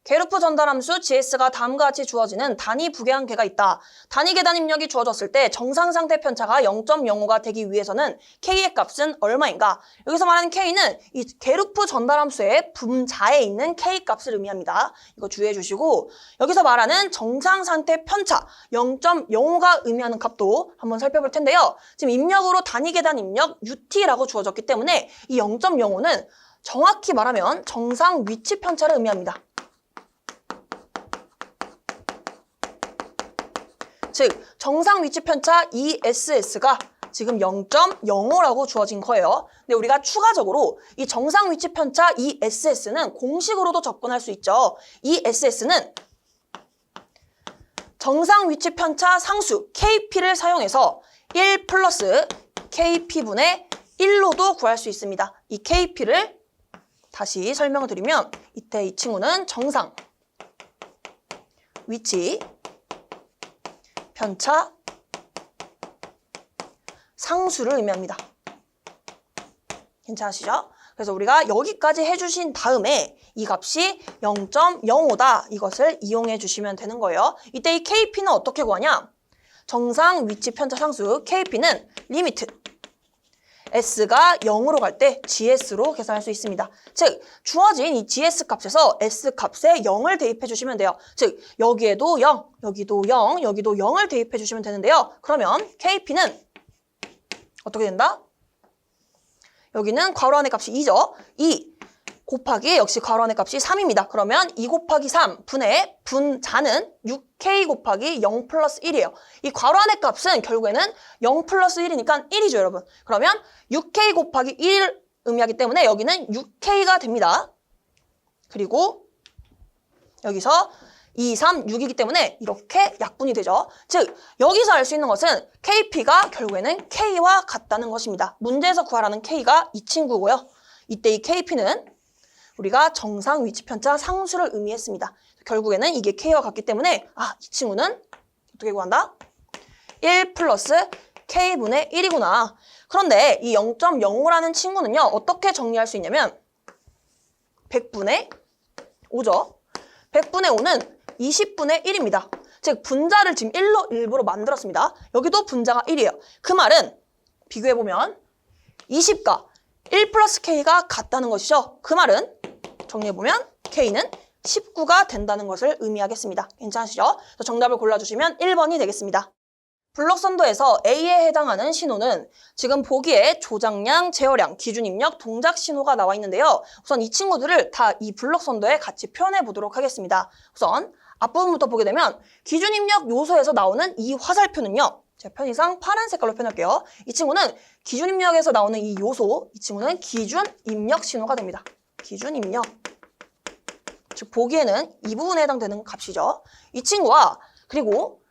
게르프 전달함수 GS가 다음과 같이 주어지는 단위 부계한계가 있다. 단위 계단 입력이 주어졌을 때 정상 상태 편차가 0.05가 되기 위해서는 K의 값은 얼마인가? 여기서 말하는 K는 이 게르프 전달함수의 분자에 있는 K 값을 의미합니다. 이거 주의해 주시고 여기서 말하는 정상 상태 편차 0.05가 의미하는 값도 한번 살펴볼 텐데요. 지금 입력으로 단위 계단 입력 UT라고 주어졌기 때문에 이 0.05는 정확히 말하면 정상 위치 편차를 의미합니다. 즉 정상 위치 편차 ESS가 지금 0.05라고 주어진 거예요. 근데 우리가 추가적으로 이 정상 위치 편차 ESS는 공식으로도 접근할 수 있죠. ESS는 정상 위치 편차 상수 KP를 사용해서 1 플러스 KP분의 1로도 구할 수 있습니다. 이 KP를 다시 설명을 드리면 이때 이 친구는 정상 위치 편차 상수를 의미합니다. 괜찮으시죠? 그래서 우리가 여기까지 해주신 다음에 이 값이 0.05다 이것을 이용해 주시면 되는 거예요. 이때 이 KP는 어떻게 구하냐? 정상 위치 편차 상수 KP는 리미트 S가 0으로 갈 때 GS로 계산할 수 있습니다. 즉 주어진 이 GS 값에서 S 값에 0을 대입해 주시면 돼요. 즉 여기에도 0, 여기도 0, 여기도 0을 대입해 주시면 되는데요. 그러면 KP는 어떻게 된다? 여기는 괄호 안의 값이 2죠. 2 곱하기 역시 괄호 안의 값이 3입니다. 그러면 2 곱하기 3 분의 분자는 6K 곱하기 0 플러스 1이에요. 이 괄호 안의 값은 결국에는 0 플러스 1이니까 1이죠, 여러분. 그러면 6K 곱하기 1을 의미하기 때문에 여기는 6K가 됩니다. 그리고 여기서 2, 3, 6이기 때문에 이렇게 약분이 되죠. 즉 여기서 알 수 있는 것은 KP가 결국에는 K와 같다는 것입니다. 문제에서 구하라는 K가 이 친구고요. 이때 이 KP는 우리가 정상 위치 편차 상수를 의미했습니다. 결국에는 이게 K와 같기 때문에 이 친구는 어떻게 구한다? 1 플러스 K분의 1이구나. 그런데 이 0.05라는 친구는요. 어떻게 정리할 수 있냐면 100분의 5죠. 100분의 5는 20분의 1입니다. 즉 분자를 지금 1로 일부러 만들었습니다. 여기도 분자가 1이에요. 그 말은 비교해보면 20과 1 플러스 K가 같다는 것이죠. 그 말은 정리해보면 K는 19가 된다는 것을 의미하겠습니다. 괜찮으시죠? 그래서 정답을 골라주시면 1번이 되겠습니다. 블록선도에서 A에 해당하는 신호는 지금 보기에 조작량, 제어량, 기준 입력, 동작 신호가 나와 있는데요. 우선 이 친구들을 다 이 블록선도에 같이 표현해 보도록 하겠습니다. 우선 앞부분부터 보게 되면 기준 입력 요소에서 나오는 이 화살표는요. 제가 편의상 파란 색깔로 표현할게요. 이 친구는 기준 입력에서 나오는 이 요소, 이 친구는 기준 입력 신호가 됩니다. 기준 입력. 즉 보기에는 이 부분에 해당되는 값이죠. 이 친구와 그리고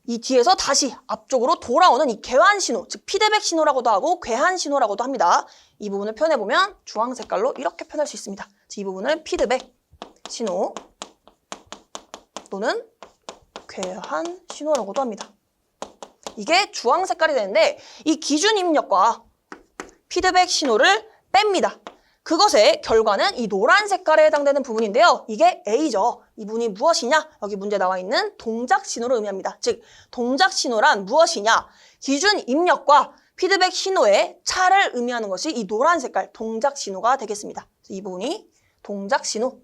이 뒤에서 다시 앞쪽으로 돌아오는 이 개환 신호, 즉 피드백 신호라고도 하고 괴한 신호라고도 합니다. 이 부분을 표현해보면 주황 색깔로 이렇게 표현할 수 있습니다. 이 부분을 피드백 신호 또는 괴한 신호라고도 합니다. 이게 주황 색깔이 되는데 이 기준 입력과 피드백 신호를 뺍니다. 그것의 결과는 이 노란 색깔에 해당되는 부분인데요. 이게 A죠. 이 부분이 무엇이냐? 여기 문제 나와 있는 동작 신호를 의미합니다. 즉 동작 신호란 무엇이냐? 기준 입력과 피드백 신호의 차를 의미하는 것이 이 노란 색깔 동작 신호가 되겠습니다. 이 부분이 동작 신호.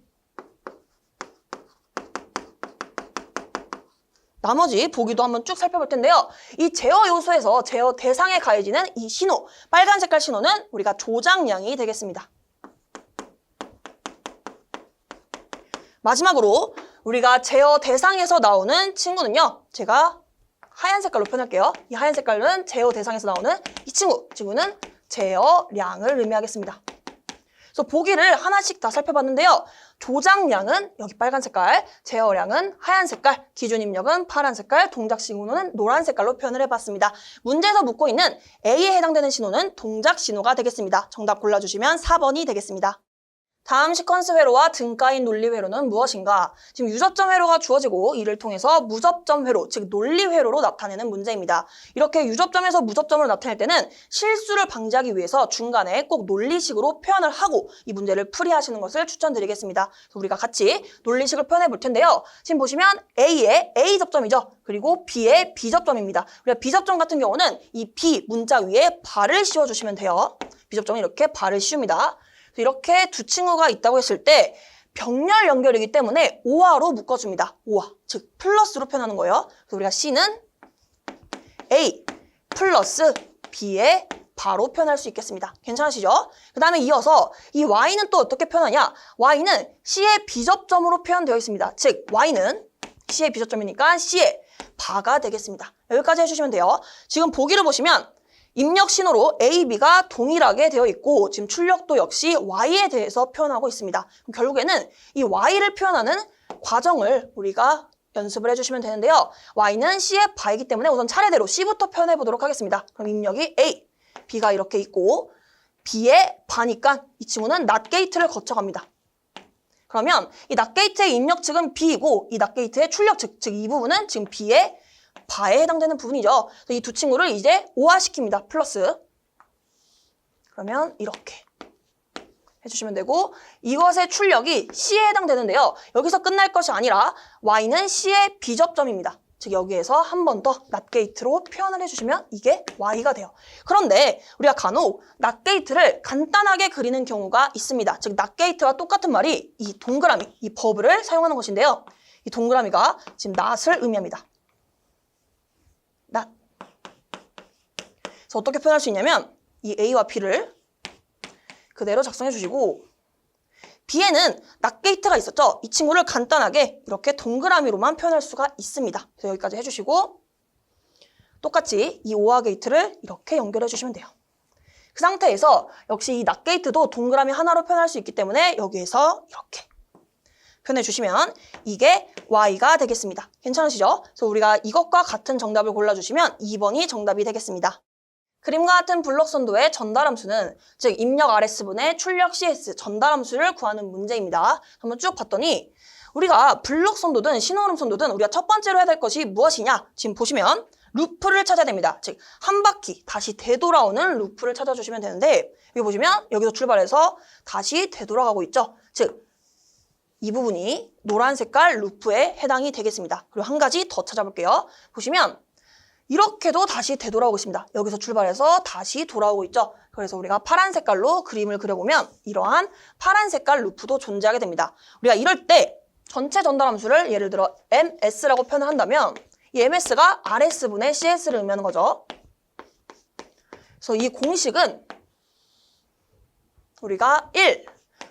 나머지 보기도 한번 쭉 살펴볼 텐데요. 이 제어 요소에서 제어 대상에 가해지는 이 신호, 빨간 색깔 신호는 우리가 조작량이 되겠습니다. 마지막으로 우리가 제어 대상에서 나오는 친구는요. 제가 하얀 색깔로 표현할게요. 이 하얀 색깔은 제어 대상에서 나오는 이 친구는 제어량을 의미하겠습니다. 그래서 보기를 하나씩 다 살펴봤는데요. 조작량은 여기 빨간 색깔, 제어량은 하얀 색깔, 기준 입력은 파란 색깔, 동작 신호는 노란 색깔로 표현을 해봤습니다. 문제에서 묻고 있는 A에 해당되는 신호는 동작 신호가 되겠습니다. 정답 골라주시면 4번이 되겠습니다. 다음 시퀀스 회로와 등가인 논리 회로는 무엇인가? 지금 유접점 회로가 주어지고 이를 통해서 무접점 회로, 즉 논리 회로로 나타내는 문제입니다. 이렇게 유접점에서 무접점으로 나타낼 때는 실수를 방지하기 위해서 중간에 꼭 논리식으로 표현을 하고 이 문제를 풀이하시는 것을 추천드리겠습니다. 우리가 같이 논리식을 표현해 볼 텐데요. 지금 보시면 A의 A 접점이죠. 그리고 B의 B 접점입니다. 우리가 B 접점 같은 경우는 이 B 문자 위에 발을 씌워주시면 돼요. B 접점은 이렇게 발을 씌웁니다. 이렇게 두 친구가 있다고 했을 때 병렬 연결이기 때문에 오화로 묶어줍니다. 오화, 즉 플러스로 표현하는 거예요. 그래서 우리가 C는 A 플러스 B에 바로 표현할 수 있겠습니다. 괜찮으시죠? 그 다음에 이어서 이 Y는 또 어떻게 표현하냐? Y는 C의 B접점으로 표현되어 있습니다. 즉 Y는 C의 B접점이니까 C의 바가 되겠습니다. 여기까지 해주시면 돼요. 지금 보기를 보시면 입력 신호로 A, B가 동일하게 되어 있고 지금 출력도 역시 Y에 대해서 표현하고 있습니다. 그럼 결국에는 이 Y를 표현하는 과정을 우리가 연습을 해주시면 되는데요. Y는 C의 바이기 때문에 우선 차례대로 C부터 표현해 보도록 하겠습니다. 그럼 입력이 A, B가 이렇게 있고 B의 바니까 이 친구는 낫 게이트를 거쳐갑니다. 그러면 이 낫 게이트의 입력 측은 B이고 이 낫 게이트의 출력 측, 즉 이 부분은 지금 B의 바에 해당되는 부분이죠. 이 두 친구를 이제 오화시킵니다. 플러스. 그러면 이렇게 해주시면 되고 이것의 출력이 C에 해당되는데요. 여기서 끝날 것이 아니라 Y는 C의 비접점입니다. 즉 여기에서 한 번 더 낫 게이트로 표현을 해주시면 이게 Y가 돼요. 그런데 우리가 간혹 낫 게이트를 간단하게 그리는 경우가 있습니다. 즉 낫 게이트와 똑같은 말이 이 동그라미, 이 버블을 사용하는 것인데요. 이 동그라미가 지금 낫을 의미합니다. 낫. 그래서 어떻게 표현할 수 있냐면 이 A와 B를 그대로 작성해 주시고 B에는 낫 게이트가 있었죠? 이 친구를 간단하게 이렇게 동그라미로만 표현할 수가 있습니다. 그래서 여기까지 해주시고 똑같이 이 오화 게이트를 이렇게 연결해 주시면 돼요. 그 상태에서 역시 이 낫 게이트도 동그라미 하나로 표현할 수 있기 때문에 여기에서 이렇게 표현해 주시면 이게 Y가 되겠습니다. 괜찮으시죠? 그래서 우리가 이것과 같은 정답을 골라주시면 2번이 정답이 되겠습니다. 그림과 같은 블록 선도의 전달함수는 즉 입력 RS분의 출력 CS 전달함수를 구하는 문제입니다. 한번 쭉 봤더니 우리가 블록 선도든 신호음 선도든 우리가 첫 번째로 해야 될 것이 무엇이냐? 지금 보시면 루프를 찾아야 됩니다. 즉 한 바퀴 다시 되돌아오는 루프를 찾아주시면 되는데 여기 보시면 여기서 출발해서 다시 되돌아가고 있죠. 즉 이 부분이 노란 색깔 루프에 해당이 되겠습니다. 그리고 한 가지 더 찾아볼게요. 보시면 이렇게도 다시 되돌아오고 있습니다. 여기서 출발해서 다시 돌아오고 있죠. 그래서 우리가 파란 색깔로 그림을 그려보면 이러한 파란 색깔 루프도 존재하게 됩니다. 우리가 이럴 때 전체 전달함수를 예를 들어 MS라고 표현을 한다면 이 MS가 RS분의 CS를 의미하는 거죠. 그래서 이 공식은 우리가 1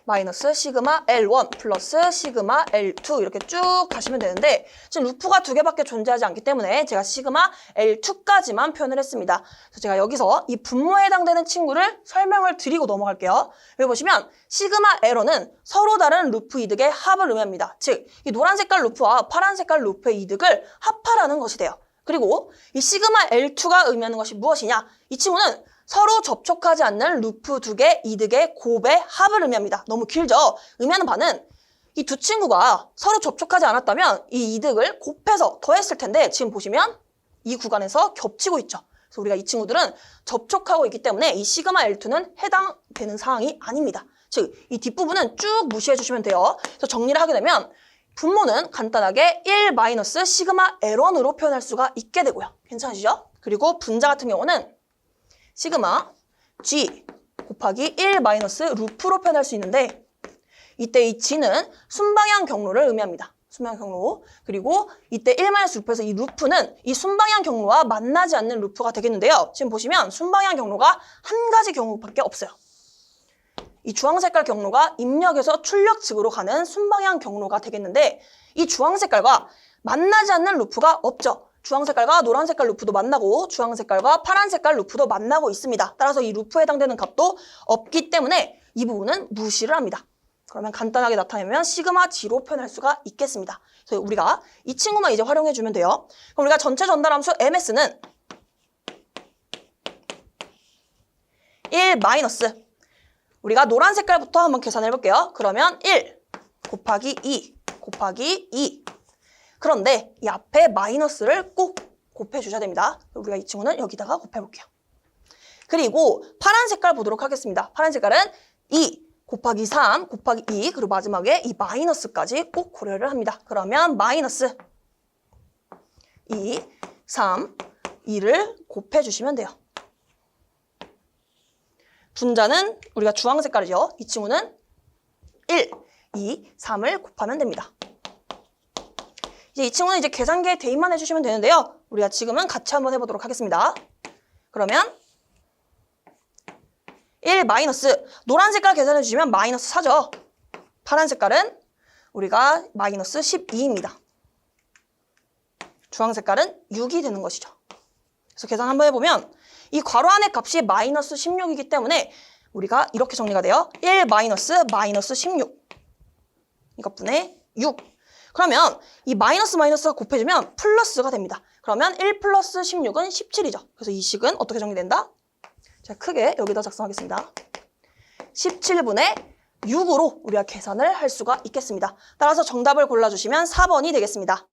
마이너스 시그마 L1 플러스 시그마 L2 이렇게 쭉 가시면 되는데 지금 루프가 두 개밖에 존재하지 않기 때문에 제가 시그마 L2까지만 표현을 했습니다. 그래서 제가 여기서 이 분모에 해당되는 친구를 설명을 드리고 넘어갈게요. 여기 보시면 시그마 L1은 서로 다른 루프 이득의 합을 의미합니다. 즉, 이 노란 색깔 루프와 파란 색깔 루프의 이득을 합하라는 것이 돼요. 그리고 이 시그마 L2가 의미하는 것이 무엇이냐? 이 친구는 서로 접촉하지 않는 루프 두 개 이득의 곱의 합을 의미합니다. 너무 길죠? 의미하는 바는 이 두 친구가 서로 접촉하지 않았다면 이 이득을 곱해서 더했을 텐데 지금 보시면 이 구간에서 겹치고 있죠. 그래서 우리가 이 친구들은 접촉하고 있기 때문에 이 시그마 L2는 해당되는 사항이 아닙니다. 즉, 이 뒷부분은 쭉 무시해 주시면 돼요. 그래서 정리를 하게 되면 분모는 간단하게 1 마이너스 시그마 L1으로 표현할 수가 있게 되고요. 괜찮으시죠? 그리고 분자 같은 경우는 시그마 G 곱하기 1 마이너스 루프로 표현할 수 있는데 이때 이 G는 순방향 경로를 의미합니다. 순방향 경로. 그리고 이때 1 마이너스 루프에서 이 루프는 이 순방향 경로와 만나지 않는 루프가 되겠는데요. 지금 보시면 순방향 경로가 한 가지 경로밖에 없어요. 이 주황 색깔 경로가 입력에서 출력 측으로 가는 순방향 경로가 되겠는데 이 주황 색깔과 만나지 않는 루프가 없죠. 주황 색깔과 노란 색깔 루프도 만나고 주황 색깔과 파란 색깔 루프도 만나고 있습니다. 따라서 이 루프에 해당되는 값도 없기 때문에 이 부분은 무시를 합니다. 그러면 간단하게 나타내면 시그마 G로 표현할 수가 있겠습니다. 그래서 우리가 이 친구만 이제 활용해 주면 돼요. 그럼 우리가 전체 전달함수 MS는 1 마이너스 우리가 노란 색깔부터 한번 계산해 볼게요. 그러면 1 곱하기 2 곱하기 2 그런데 이 앞에 마이너스를 꼭 곱해주셔야 됩니다. 우리가 이 친구는 여기다가 곱해볼게요. 그리고 파란 색깔 보도록 하겠습니다. 파란 색깔은 2 곱하기 3 곱하기 2 그리고 마지막에 이 마이너스까지 꼭 고려를 합니다. 그러면 마이너스 2, 3, 2를 곱해주시면 돼요. 분자는 우리가 주황 색깔이죠. 이 친구는 1, 2, 3을 곱하면 됩니다. 이제 이 친구는 이제 계산기에 대입만 해주시면 되는데요. 우리가 지금은 같이 한번 해보도록 하겠습니다. 그러면 1 마이너스 노란 색깔 계산해 주시면 마이너스 4죠. 파란 색깔은 우리가 마이너스 12입니다. 주황 색깔은 6이 되는 것이죠. 그래서 계산 한번 해보면 이 괄호 안의 값이 마이너스 16이기 때문에 우리가 이렇게 정리가 돼요. 1 마이너스 마이너스 16 이것분의 6. 그러면 이 마이너스가 곱해지면 플러스가 됩니다. 그러면 1 플러스 16은 17이죠. 그래서 이 식은 어떻게 정리된다? 자, 크게 여기다 작성하겠습니다. 17분의 6으로 우리가 계산을 할 수가 있겠습니다. 따라서 정답을 골라주시면 4번이 되겠습니다.